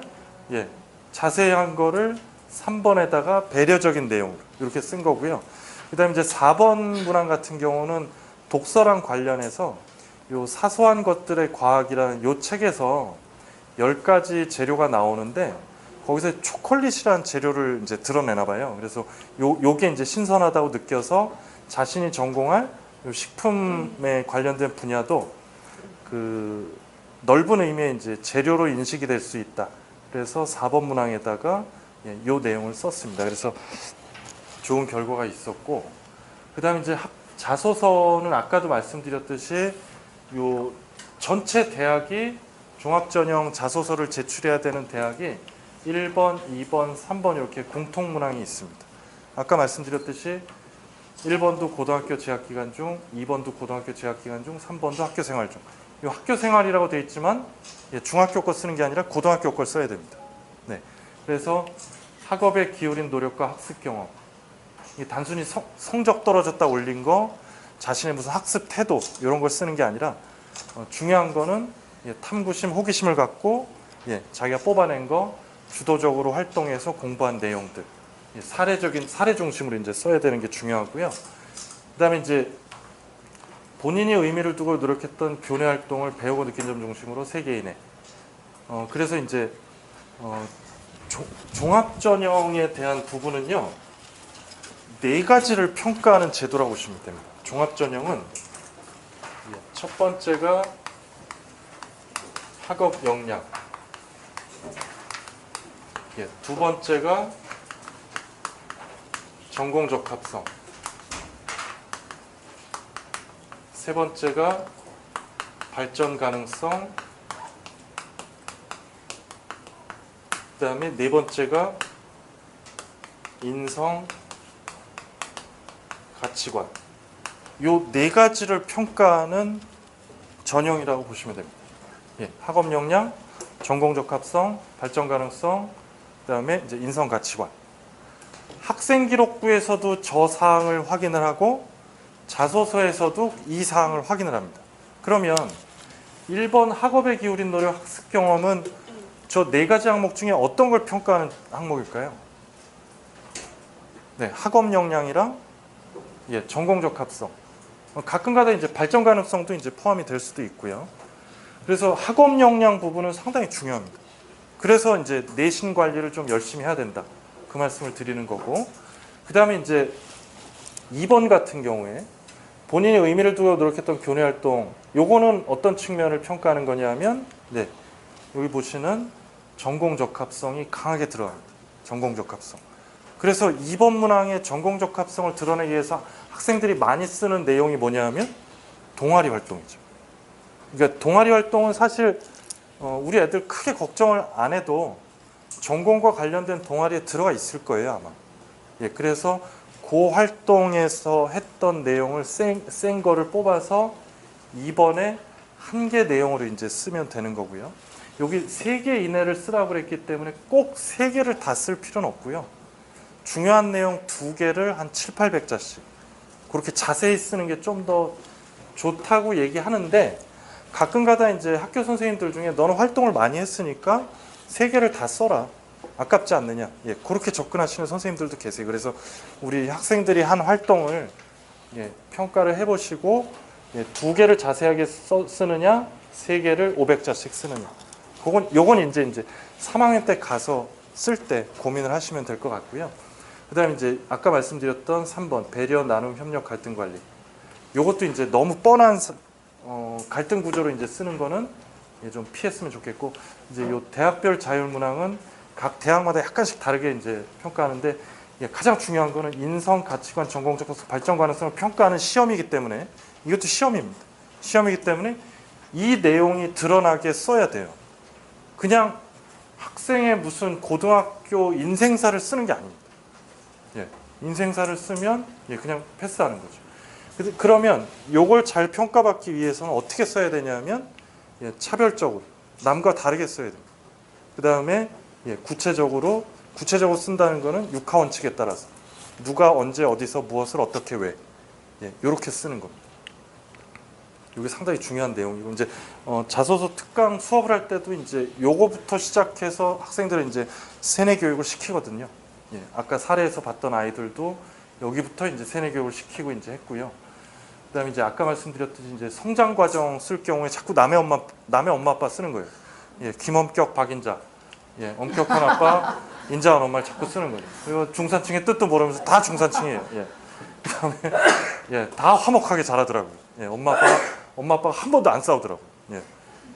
자세한 거를 3번에다가 배려적인 내용으로 이렇게 쓴 거고요. 그 다음에 이제 4번 문항 같은 경우는 독서랑 관련해서 요 사소한 것들의 과학이라는 요 책에서 10가지 재료가 나오는데 거기서 초콜릿이라는 재료를 이제 드러내나 봐요. 그래서 요게 이제 신선하다고 느껴서 자신이 전공할 요 식품에 관련된 분야도 그 넓은 의미의 이제 재료로 인식이 될 수 있다. 그래서 4번 문항에다가 요 내용을 썼습니다. 그래서 좋은 결과가 있었고, 그 다음에 이제 자소서는 아까도 말씀드렸듯이 요 전체 대학이 종합전형 자소서를 제출해야 되는 대학이 1번, 2번, 3번 이렇게 공통 문항이 있습니다. 아까 말씀드렸듯이 1번도 고등학교 재학기간 중, 2번도 고등학교 재학기간 중, 3번도 학교생활 중. 이 학교생활이라고 되어 있지만 중학교 거 쓰는 게 아니라 고등학교 걸 써야 됩니다. 네, 그래서 학업에 기울인 노력과 학습 경험. 단순히 성적 떨어졌다 올린 거, 자신의 무슨 학습 태도 이런 걸 쓰는 게 아니라 중요한 거는 탐구심, 호기심을 갖고 자기가 뽑아낸 거 주도적으로 활동해서 공부한 내용들, 사례 중심으로 이제 써야 되는 게 중요하고요. 그다음에 이제 본인이 의미를 두고 노력했던 교내 활동을 배우고 느낀 점 중심으로 3개 이내. 그래서 이제 종합전형에 대한 부분은요 4가지를 평가하는 제도라고 보시면 됩니다. 종합전형은 첫 번째가 학업 역량, 두 번째가 전공 적합성, 세 번째가 발전 가능성, 그 다음에 네 번째가 인성, 가치관. 요 4가지를 평가하는 전형이라고 보시면 됩니다. 학업 역량, 전공적합성, 발전 가능성, 그다음에 이제 인성 가치관. 학생 기록부에서도 저 사항을 확인을 하고 자소서에서도 이 사항을 확인을 합니다. 그러면 1번 학업에 기울인 노력 학습 경험은 저 네 가지 항목 중에 어떤 걸 평가하는 항목일까요? 네, 학업 역량이랑 전공적 합성. 가끔가다 이제 발전 가능성도 이제 포함이 될 수도 있고요. 그래서 학업 역량 부분은 상당히 중요합니다. 그래서 이제 내신 관리를 좀 열심히 해야 된다. 그 말씀을 드리는 거고. 그다음에 이제 2번 같은 경우에 본인이 의미를 두고 노력했던 교내 활동, 요거는 어떤 측면을 평가하는 거냐면 여기 보시는 전공 적합성이 강하게 들어갑니다. 전공 적합성. 그래서 2번 문항의 전공 적합성을 드러내기 위해서 학생들이 많이 쓰는 내용이 뭐냐면 동아리 활동이죠. 그러니까 동아리 활동은 사실 우리 애들 크게 걱정을 안 해도 전공과 관련된 동아리에 들어가 있을 거예요, 아마. 그래서 그 활동에서 했던 내용을 센 거를 뽑아서 이번에 한 개 내용으로 이제 쓰면 되는 거고요. 여기 3개 이내를 쓰라고 그랬기 때문에 꼭 3개를 다 쓸 필요는 없고요. 중요한 내용 2개를 한 7, 800자씩 그렇게 자세히 쓰는 게 좀 더 좋다고 얘기하는데 가끔가다 이제 학교 선생님들 중에 너는 활동을 많이 했으니까 3개를 다 써라. 아깝지 않느냐. 그렇게 접근하시는 선생님들도 계세요. 그래서 우리 학생들이 한 활동을 평가를 해보시고 2개를 자세하게 쓰느냐, 3개를 500자씩 쓰느냐. 요건 이제 3학년 때 가서 쓸 때 고민을 하시면 될 것 같고요. 그다음에 이제 아까 말씀드렸던 3번 배려, 나눔, 협력, 갈등 관리. 요것도 이제 너무 뻔한 갈등 구조로 이제 쓰는 거는 좀 피했으면 좋겠고, 이제 요 대학별 자율문항은 각 대학마다 약간씩 다르게 이제 평가하는데 가장 중요한 거는 인성, 가치관, 전공적 발전 가능성을 평가하는 시험이기 때문에 이것도 시험입니다. 시험이기 때문에 이 내용이 드러나게 써야 돼요. 그냥 학생의 무슨 고등학교 인생사를 쓰는 게 아닙니다. 인생사를 쓰면 그냥 패스하는 거죠. 그러면 이걸 잘 평가받기 위해서는 어떻게 써야 되냐면 차별적으로 남과 다르게 써야 됩니다. 그 다음에 구체적으로 쓴다는 거는 육하 원칙에 따라서 누가 언제 어디서 무엇을 어떻게 왜 이렇게 쓰는 겁니다. 이게 상당히 중요한 내용이고 이제 자소서 특강 수업을 할 때도 이제 요거부터 시작해서 학생들은 이제 세뇌 교육을 시키거든요. 아까 사례에서 봤던 아이들도 여기부터 이제 세뇌 교육을 시키고 이제 했고요. 그다음에 이제 아까 말씀드렸듯이 이제 성장 과정 쓸 경우에 자꾸 남의 엄마 아빠 쓰는 거예요. 김엄격 박인자, 엄격한 아빠, 인자한 엄마를 자꾸 쓰는 거예요. 그리고 중산층의 뜻도 모르면서 다 중산층이에요. 그다음에 다 화목하게 자라더라고요. 엄마 아빠가 한 번도 안 싸우더라고요.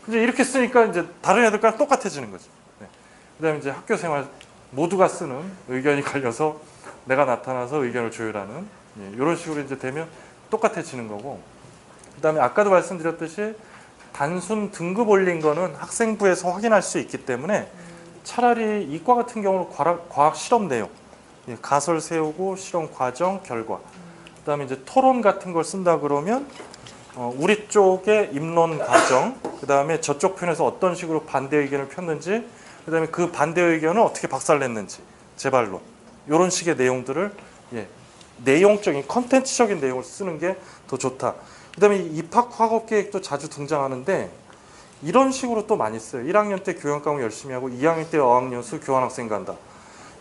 근데 이렇게 쓰니까 이제 다른 애들과 똑같아지는 거죠. 그다음에 이제 학교 생활 모두가 쓰는 의견이 갈려서 내가 나타나서 의견을 조율하는 이런 식으로 이제 되면 똑같아지는 거고, 그다음에 아까도 말씀드렸듯이 단순 등급 올린 거는 학생부에서 확인할 수 있기 때문에 차라리 이과 같은 경우는 과학 실험 내용, 가설 세우고 실험 과정 결과, 그다음에 이제 토론 같은 걸 쓴다 그러면 우리 쪽의 입론 과정, 그다음에 저쪽 편에서 어떤 식으로 반대 의견을 폈는지, 그다음에 그 반대 의견을 어떻게 박살냈는지 재발론, 이런 식의 내용들을 내용적인 컨텐츠적인 내용을 쓰는 게 더 좋다. 그다음에 입학 학업 계획도 자주 등장하는데 이런 식으로 또 많이 써요. 1학년 때 교양 과목 열심히 하고 2학년 때 어학연수 교환학생 간다.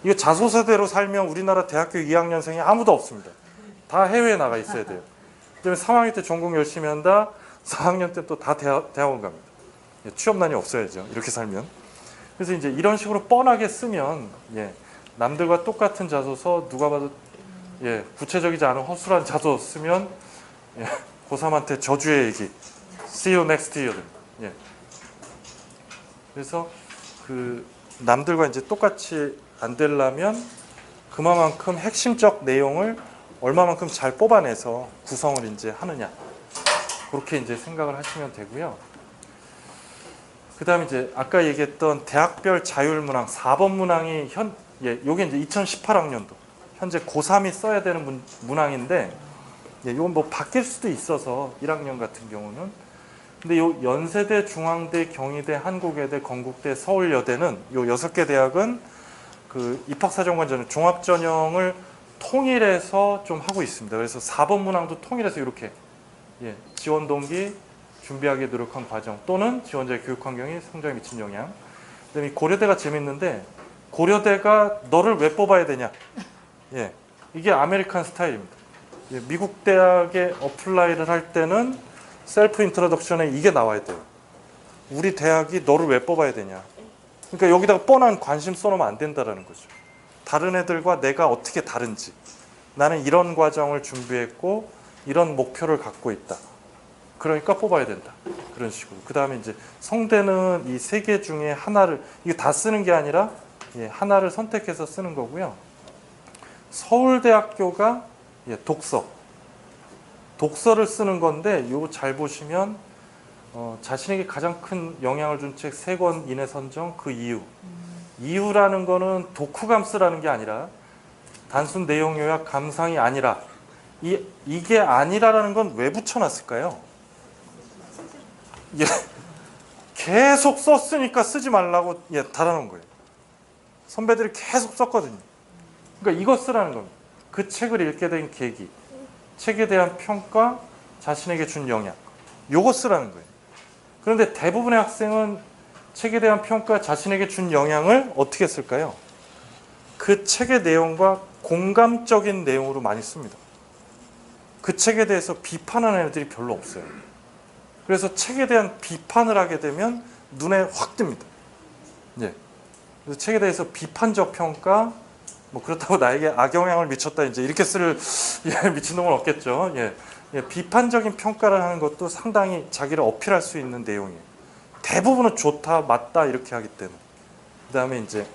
이거 자소서대로 살면 우리나라 대학교 2학년생이 아무도 없습니다. 다 해외에 나가 있어야 돼요. 그다음에 3학년 때 전공 열심히 한다. 4학년 때 또 다 대학원 갑니다. 취업난이 없어야죠. 이렇게 살면. 그래서 이제 이런 식으로 뻔하게 쓰면 남들과 똑같은 자소서 누가 봐도 구체적이지 않은 허술한 자소서 쓰면 고3한테 저주의 얘기 See you next year 됩니다. 그래서 그 남들과 이제 똑같이 안 되려면 그만큼 핵심적 내용을 얼마만큼 잘 뽑아내서 구성을 이제 하느냐, 그렇게 이제 생각을 하시면 되고요. 그 다음에 이제 아까 얘기했던 대학별 자율문항 4번 문항이 요게 이제 2018학년도 현재 고3이 써야 되는 문항인데 이건 뭐 바뀔 수도 있어서 1학년 같은 경우는 근데 요 연세대, 중앙대, 경희대, 한국외대, 건국대, 서울여대는 요 6개 대학은 그 입학사정관 전형, 종합전형을 통일해서 좀 하고 있습니다. 그래서 4번 문항도 통일해서 이렇게 지원 동기, 준비하기 노력한 과정 또는 지원자의 교육 환경이 성장에 미친 영향. 그다음에 고려대가 재밌는데 고려대가 너를 왜 뽑아야 되냐? 이게 아메리칸 스타일입니다. 미국 대학에 어플라이를 할 때는 셀프 인트로덕션에 이게 나와야 돼요. 우리 대학이 너를 왜 뽑아야 되냐? 그러니까 여기다가 뻔한 관심 써놓으면 안 된다라는 거죠. 다른 애들과 내가 어떻게 다른지, 나는 이런 과정을 준비했고 이런 목표를 갖고 있다. 그러니까 뽑아야 된다. 그런 식으로. 그 다음에 이제 성대는 이 3개 중에 하나를, 이게 다 쓰는 게 아니라 하나를 선택해서 쓰는 거고요. 서울대학교가 독서를 쓰는 건데, 이거 잘 보시면 자신에게 가장 큰 영향을 준 책 3권 이내 선정, 그 이유. 이유라는 거는 독후감 쓰라는 게 아니라 단순 내용 요약 감상이 아니라 이게 아니라라는 건 왜 붙여놨을까요? 계속 썼으니까 쓰지 말라고 달아놓은 거예요. 선배들이 계속 썼거든요. 그러니까 이거 쓰라는 겁니다. 그 책을 읽게 된 계기, 책에 대한 평가, 자신에게 준 영향, 요거 쓰라는 거예요. 그런데 대부분의 학생은 책에 대한 평가, 자신에게 준 영향을 어떻게 쓸까요? 그 책의 내용과 공감적인 내용으로 많이 씁니다. 그 책에 대해서 비판하는 애들이 별로 없어요. 그래서 책에 대한 비판을 하게 되면 눈에 확 띕니다. 그래서 책에 대해서 비판적 평가, 뭐 그렇다고 나에게 악영향을 미쳤다 이제 이렇게 쓸 미친놈은 없겠죠. 비판적인 평가를 하는 것도 상당히 자기를 어필할 수 있는 내용이에요. 대부분은 좋다, 맞다 이렇게 하기 때문에. 그다음에 이제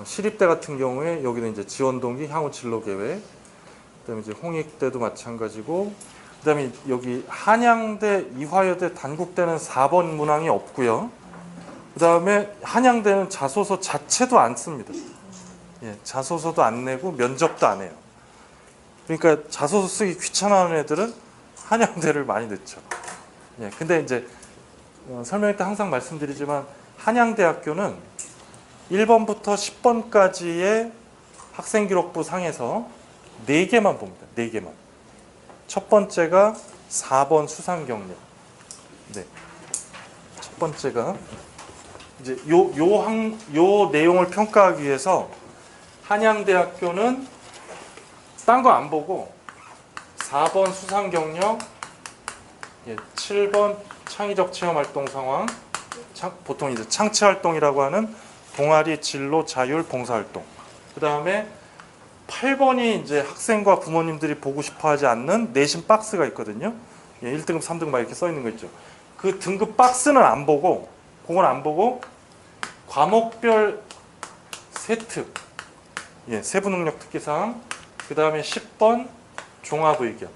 시립대 같은 경우에 여기는 이제 지원 동기, 향후 진로 계획. 그다음에 이제 홍익대도 마찬가지고. 그다음에 여기 한양대, 이화여대, 단국대는 4번 문항이 없고요. 그다음에 한양대는 자소서 자체도 안 씁니다. 자소서도 안 내고 면접도 안 해요. 그러니까 자소서 쓰기 귀찮아하는 애들은 한양대를 많이 넣죠. 근데 이제 설명회 때 항상 말씀드리지만 한양대학교는 1번부터 10번까지의 학생기록부 상에서 4개만 봅니다. 4개만. 첫 번째가 4번 수상경력. 첫 번째가 이제 요 내용을 평가하기 위해서 한양대학교는 딴 거 안 보고 4번 수상경력, 7번 창의적 체험 활동 상황, 보통 이제 창치 활동이라고 하는 동아리, 진로, 자율, 봉사활동. 그 다음에 8번이 이제 학생과 부모님들이 보고 싶어 하지 않는 내신 박스가 있거든요. 1등급, 3등급 막 이렇게 써 있는 거 있죠. 그 등급 박스는 안 보고, 그건 안 보고, 과목별 세특, 세부 능력 특기사항, 그 다음에 10번 종합 의견.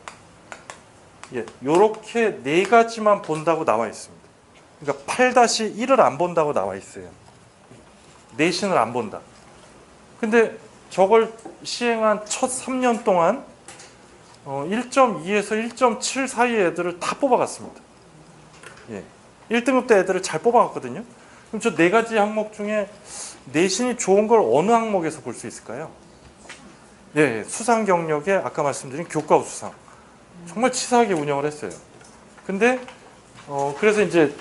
요렇게 4가지만 본다고 나와 있습니다. 그러니까 8-1을 안 본다고 나와 있어요. 내신을 안 본다. 근데 저걸 시행한 첫 3년 동안 1.2에서 1.7 사이의 애들을 다 뽑아갔습니다. 1등급 때 애들을 잘 뽑아갔거든요. 그럼 저 4가지 항목 중에 내신이 좋은 걸 어느 항목에서 볼 수 있을까요? 수상 경력에 아까 말씀드린 교과우 수상. 정말 치사하게 운영을 했어요. 근데 그래서 이제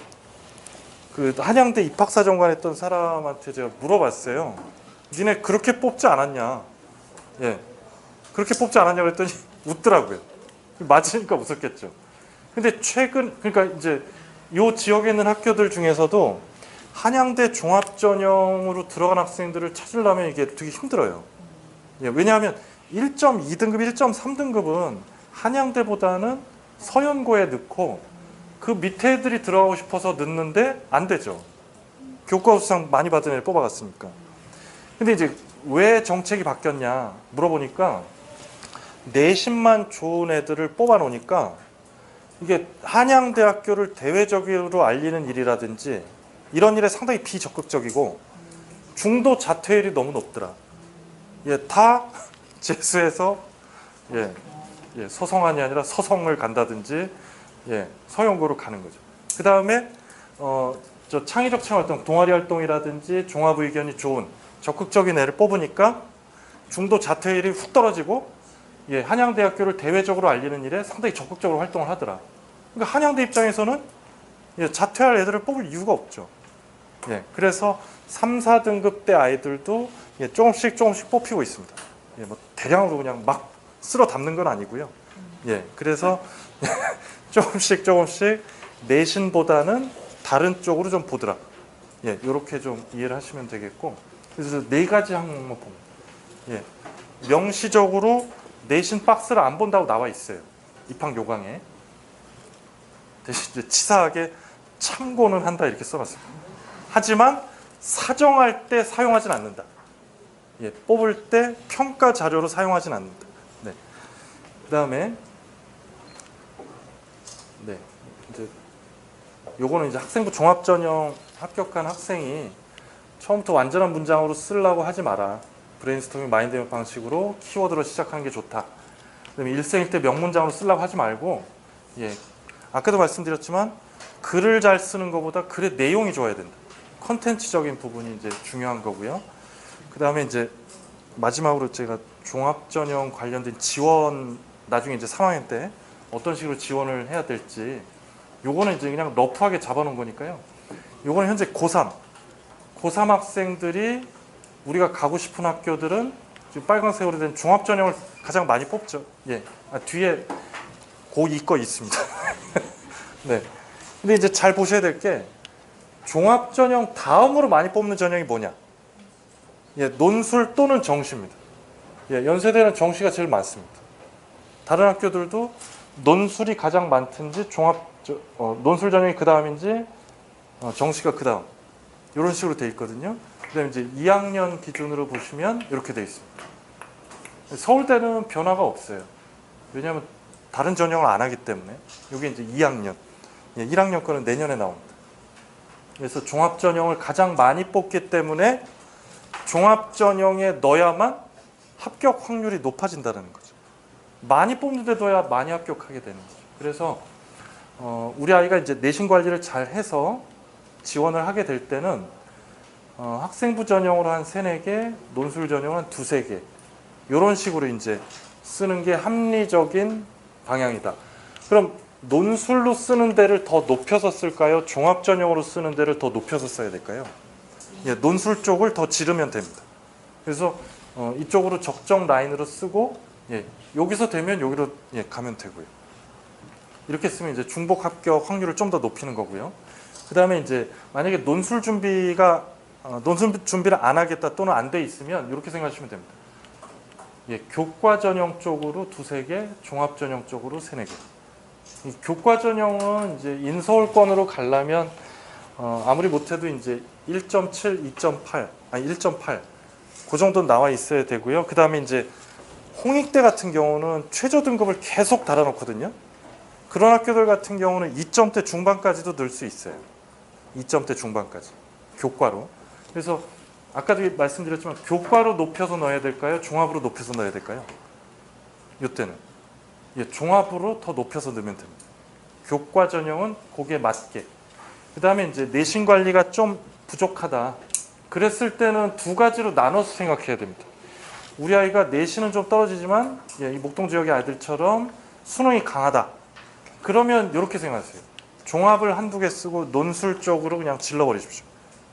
그 한양대 입학사정관 했던 사람한테 제가 물어봤어요. 니네 그렇게 뽑지 않았냐? 그렇게 뽑지 않았냐 그랬더니 웃더라고요. 맞으니까 웃었겠죠. 근데 최근, 그러니까 이제 요 지역에 있는 학교들 중에서도 한양대 종합전형으로 들어간 학생들을 찾으려면 이게 되게 힘들어요. 왜냐하면 1.2등급, 1.3등급은 한양대보다는 서연고에 넣고 그 밑에 애들이 들어가고 싶어서 넣는데 안 되죠. 교과우 수상 많이 받은 애를 뽑아갔으니까. 근데 이제 왜 정책이 바뀌었냐 물어보니까 내신만 좋은 애들을 뽑아놓으니까 이게 한양대학교를 대외적으로 알리는 일이라든지 이런 일에 상당히 비적극적이고 중도 자퇴율이 너무 높더라. 다 재수해서 서성한이 아니라 서성을 간다든지 예, 서영고로 가는 거죠. 그 다음에 저 창의적 체험활동, 동아리 활동이라든지 종합 의견이 좋은 적극적인 애를 뽑으니까 중도 자퇴율이 훅 떨어지고 예, 한양대학교를 대외적으로 알리는 일에 상당히 적극적으로 활동을 하더라. 그러니까 한양대 입장에서는 예, 자퇴할 애들을 뽑을 이유가 없죠. 예, 그래서 3, 4등급 대 아이들도 예, 조금씩 뽑히고 있습니다. 예, 뭐 대량으로 그냥 막 쓸어 담는 건 아니고요. 예, 그래서 조금씩 내신보다는 다른 쪽으로 좀 보더라. 예, 이렇게 좀 이해를 하시면 되겠고, 그래서 4가지 항목만 봅니다. 예, 명시적으로 내신 박스를 안 본다고 나와 있어요. 입학 요강에. 대신 이제 치사하게 참고는 한다 이렇게 써놨습니다. 하지만 사정할 때 사용하진 않는다. 예, 뽑을 때 평가 자료로 사용하진 않는다. 네. 그다음에 네, 이제 요거는 이제 학생부 종합전형 합격한 학생이 처음부터 완전한 문장으로 쓰려고 하지 마라. 브레인스토밍 마인드맵 방식으로 키워드로 시작하는 게 좋다. 그다음에 일생일대 명문장으로 쓰려고 하지 말고, 예, 아까도 말씀드렸지만 글을 잘 쓰는 것보다 글의 내용이 좋아야 된다. 컨텐츠적인 부분이 이제 중요한 거고요. 그다음에 이제 마지막으로 제가 종합전형 관련된 지원, 나중에 이제 3학년 때 어떤 식으로 지원을 해야 될지, 요거는 이제 그냥 러프하게 잡아놓은 거니까요. 요거는 현재 고3 학생들이 우리가 가고 싶은 학교들은 지금 빨강색으로 된 종합전형을 가장 많이 뽑죠. 예, 뒤에 고2 거 있습니다. 네. 근데 이제 잘 보셔야 될 게 종합전형 다음으로 많이 뽑는 전형이 뭐냐? 예, 논술 또는 정시입니다. 예, 연세대는 정시가 제일 많습니다. 다른 학교들도 논술이 가장 많든지 논술 전형이 그 다음인지 정시가 그 다음, 이런 식으로 돼 있거든요. 그다음에 이제 2학년 기준으로 보시면 이렇게 돼 있습니다. 서울대는 변화가 없어요. 왜냐하면 다른 전형을 안 하기 때문에. 이게 이제 2학년, 예, 1학년 거는 내년에 나옵니다. 그래서 종합전형을 가장 많이 뽑기 때문에 종합전형에 넣어야만 합격 확률이 높아진다는 거죠. 많이 뽑는 데 둬야 많이 합격하게 되는 거죠. 그래서 우리 아이가 이제 내신 관리를 잘 해서 지원을 하게 될 때는 학생부 전형으로 한 3, 4개, 논술 전형으로 한 2, 3개, 이런 식으로 이제 쓰는 게 합리적인 방향이다. 그럼 논술로 쓰는 데를 더 높여서 쓸까요? 종합 전형으로 쓰는 데를 더 높여서 써야 될까요? 예, 논술 쪽을 더 지르면 됩니다. 그래서 이쪽으로 적정 라인으로 쓰고, 예, 여기서 되면 여기로, 예, 가면 되고요. 이렇게 쓰면 이제 중복 합격 확률을 좀 더 높이는 거고요. 그 다음에 이제 만약에 논술 준비를 안 하겠다 또는 안 돼 있으면 이렇게 생각하시면 됩니다. 예, 교과 전형 쪽으로 2, 3개, 종합 전형 쪽으로 3, 4개. 이 교과 전형은 이제 인서울권으로 가려면 아무리 못해도 이제 1.7, 2.8, 아니 1.8, 그 정도는 나와 있어야 되고요. 그 다음에 이제 홍익대 같은 경우는 최저 등급을 계속 달아놓거든요. 그런 학교들 같은 경우는 2점대 중반까지도 넣을 수 있어요. 2점대 중반까지 교과로. 그래서 아까도 말씀드렸지만 교과로 높여서 넣어야 될까요? 종합으로 높여서 넣어야 될까요? 이때는, 예, 종합으로 더 높여서 넣으면 됩니다. 교과 전형은 거기에 맞게. 그 다음에 이제 내신 관리가 좀 부족하다. 그랬을 때는 2가지로 나눠서 생각해야 됩니다. 우리 아이가 내신은 좀 떨어지지만, 예, 이 목동 지역의 아이들처럼 수능이 강하다. 그러면 이렇게 생각하세요. 종합을 1, 2개 쓰고 논술 쪽으로 그냥 질러버리십시오.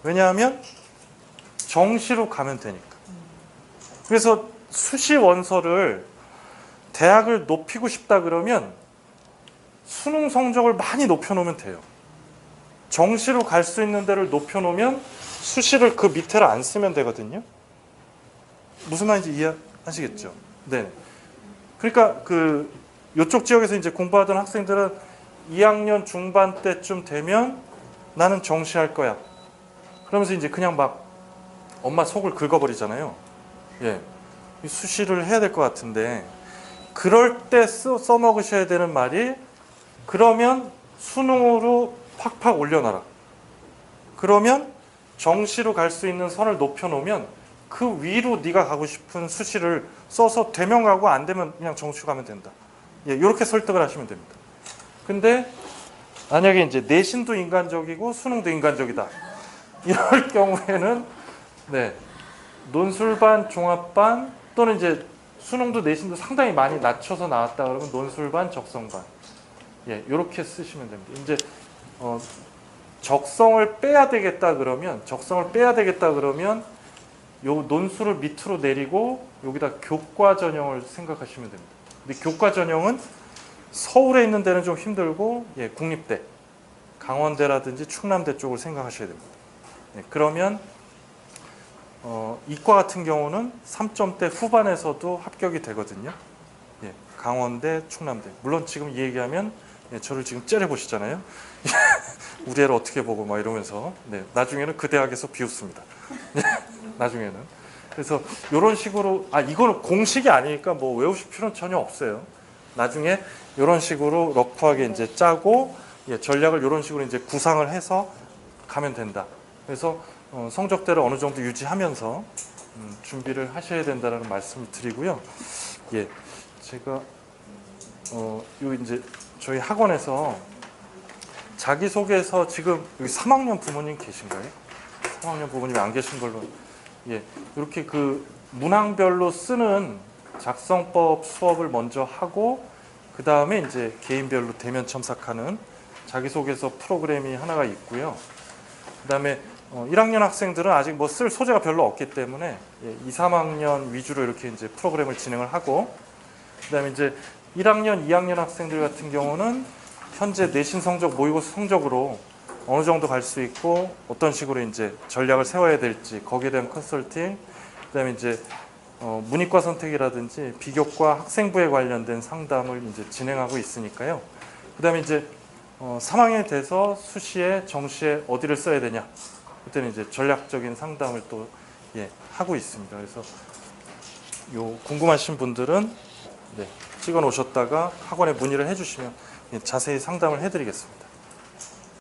왜냐하면 정시로 가면 되니까. 그래서 수시 원서를 대학을 높이고 싶다 그러면 수능 성적을 많이 높여놓으면 돼요. 정시로 갈 수 있는 데를 높여놓으면 수시를 그 밑에를 안 쓰면 되거든요. 무슨 말인지 이해하시겠죠? 네. 그러니까 이쪽 지역에서 이제 공부하던 학생들은 2학년 중반 때쯤 되면 나는 정시할 거야. 그러면서 이제 그냥 막 엄마 속을 긁어버리잖아요. 예, 수시를 해야 될 것 같은데, 그럴 때 써먹으셔야 되는 말이, 그러면 수능으로 팍팍 올려놔라. 그러면 정시로 갈 수 있는 선을 높여놓으면 그 위로 네가 가고 싶은 수시를 써서 되면 가고 안 되면 그냥 정시로 가면 된다. 예, 이렇게 설득을 하시면 됩니다. 근데 만약에 이제 내신도 인간적이고 수능도 인간적이다. 이럴 경우에는 네, 논술반, 종합반 또는 이제 수능도 내신도 상당히 많이 낮춰서 나왔다 그러면 논술반, 적성반. 예, 이렇게 쓰시면 됩니다. 이제 적성을 빼야 되겠다 그러면 요 논술을 밑으로 내리고 여기다 교과 전형을 생각하시면 됩니다. 근데 교과 전형은 서울에 있는 데는 좀 힘들고 예, 국립대, 강원대라든지 충남대 쪽을 생각하셔야 됩니다. 예, 그러면 이과 같은 경우는 3점대 후반에서도 합격이 되거든요. 예, 강원대, 충남대. 물론 지금 이 얘기하면 예, 저를 지금 째려보시잖아요. 우리 애를 어떻게 보고 막 이러면서 네, 나중에는 그 대학에서 비웃습니다. 나중에는. 그래서 이런 식으로 이거는 공식이 아니니까 뭐 외우실 필요는 전혀 없어요. 나중에 이런 식으로 러프하게 이제 짜고 예, 전략을 이런 식으로 이제 구상을 해서 가면 된다. 그래서 성적대를 어느 정도 유지하면서 준비를 하셔야 된다는 말씀을 드리고요. 예, 제가 요 이제 저희 학원에서 자기소개서 지금 여기 3학년 부모님 계신가요? 3학년 부모님이 안 계신 걸로 예, 이렇게 그 문항별로 쓰는 작성법 수업을 먼저 하고 그 다음에 이제 개인별로 대면 첨삭하는 자기소개서 프로그램이 하나가 있고요. 그 다음에 1학년 학생들은 아직 뭐 쓸 소재가 별로 없기 때문에 2, 3학년 위주로 이렇게 이제 프로그램을 진행을 하고 그 다음에 이제 1학년, 2학년 학생들 같은 경우는 현재 내신 성적, 모의고사 성적으로 어느 정도 갈 수 있고 어떤 식으로 이제 전략을 세워야 될지 거기에 대한 컨설팅, 그다음에 이제 문이과 선택이라든지 비교과 학생부에 관련된 상담을 이제 진행하고 있으니까요. 그다음에 이제 3학년이 돼서 수시에 정시에 어디를 써야 되냐 그때는 이제 전략적인 상담을 또 예, 하고 있습니다. 그래서 요 궁금하신 분들은 네, 찍어 놓으셨다가 학원에 문의를 해주시면 예, 자세히 상담을 해드리겠습니다.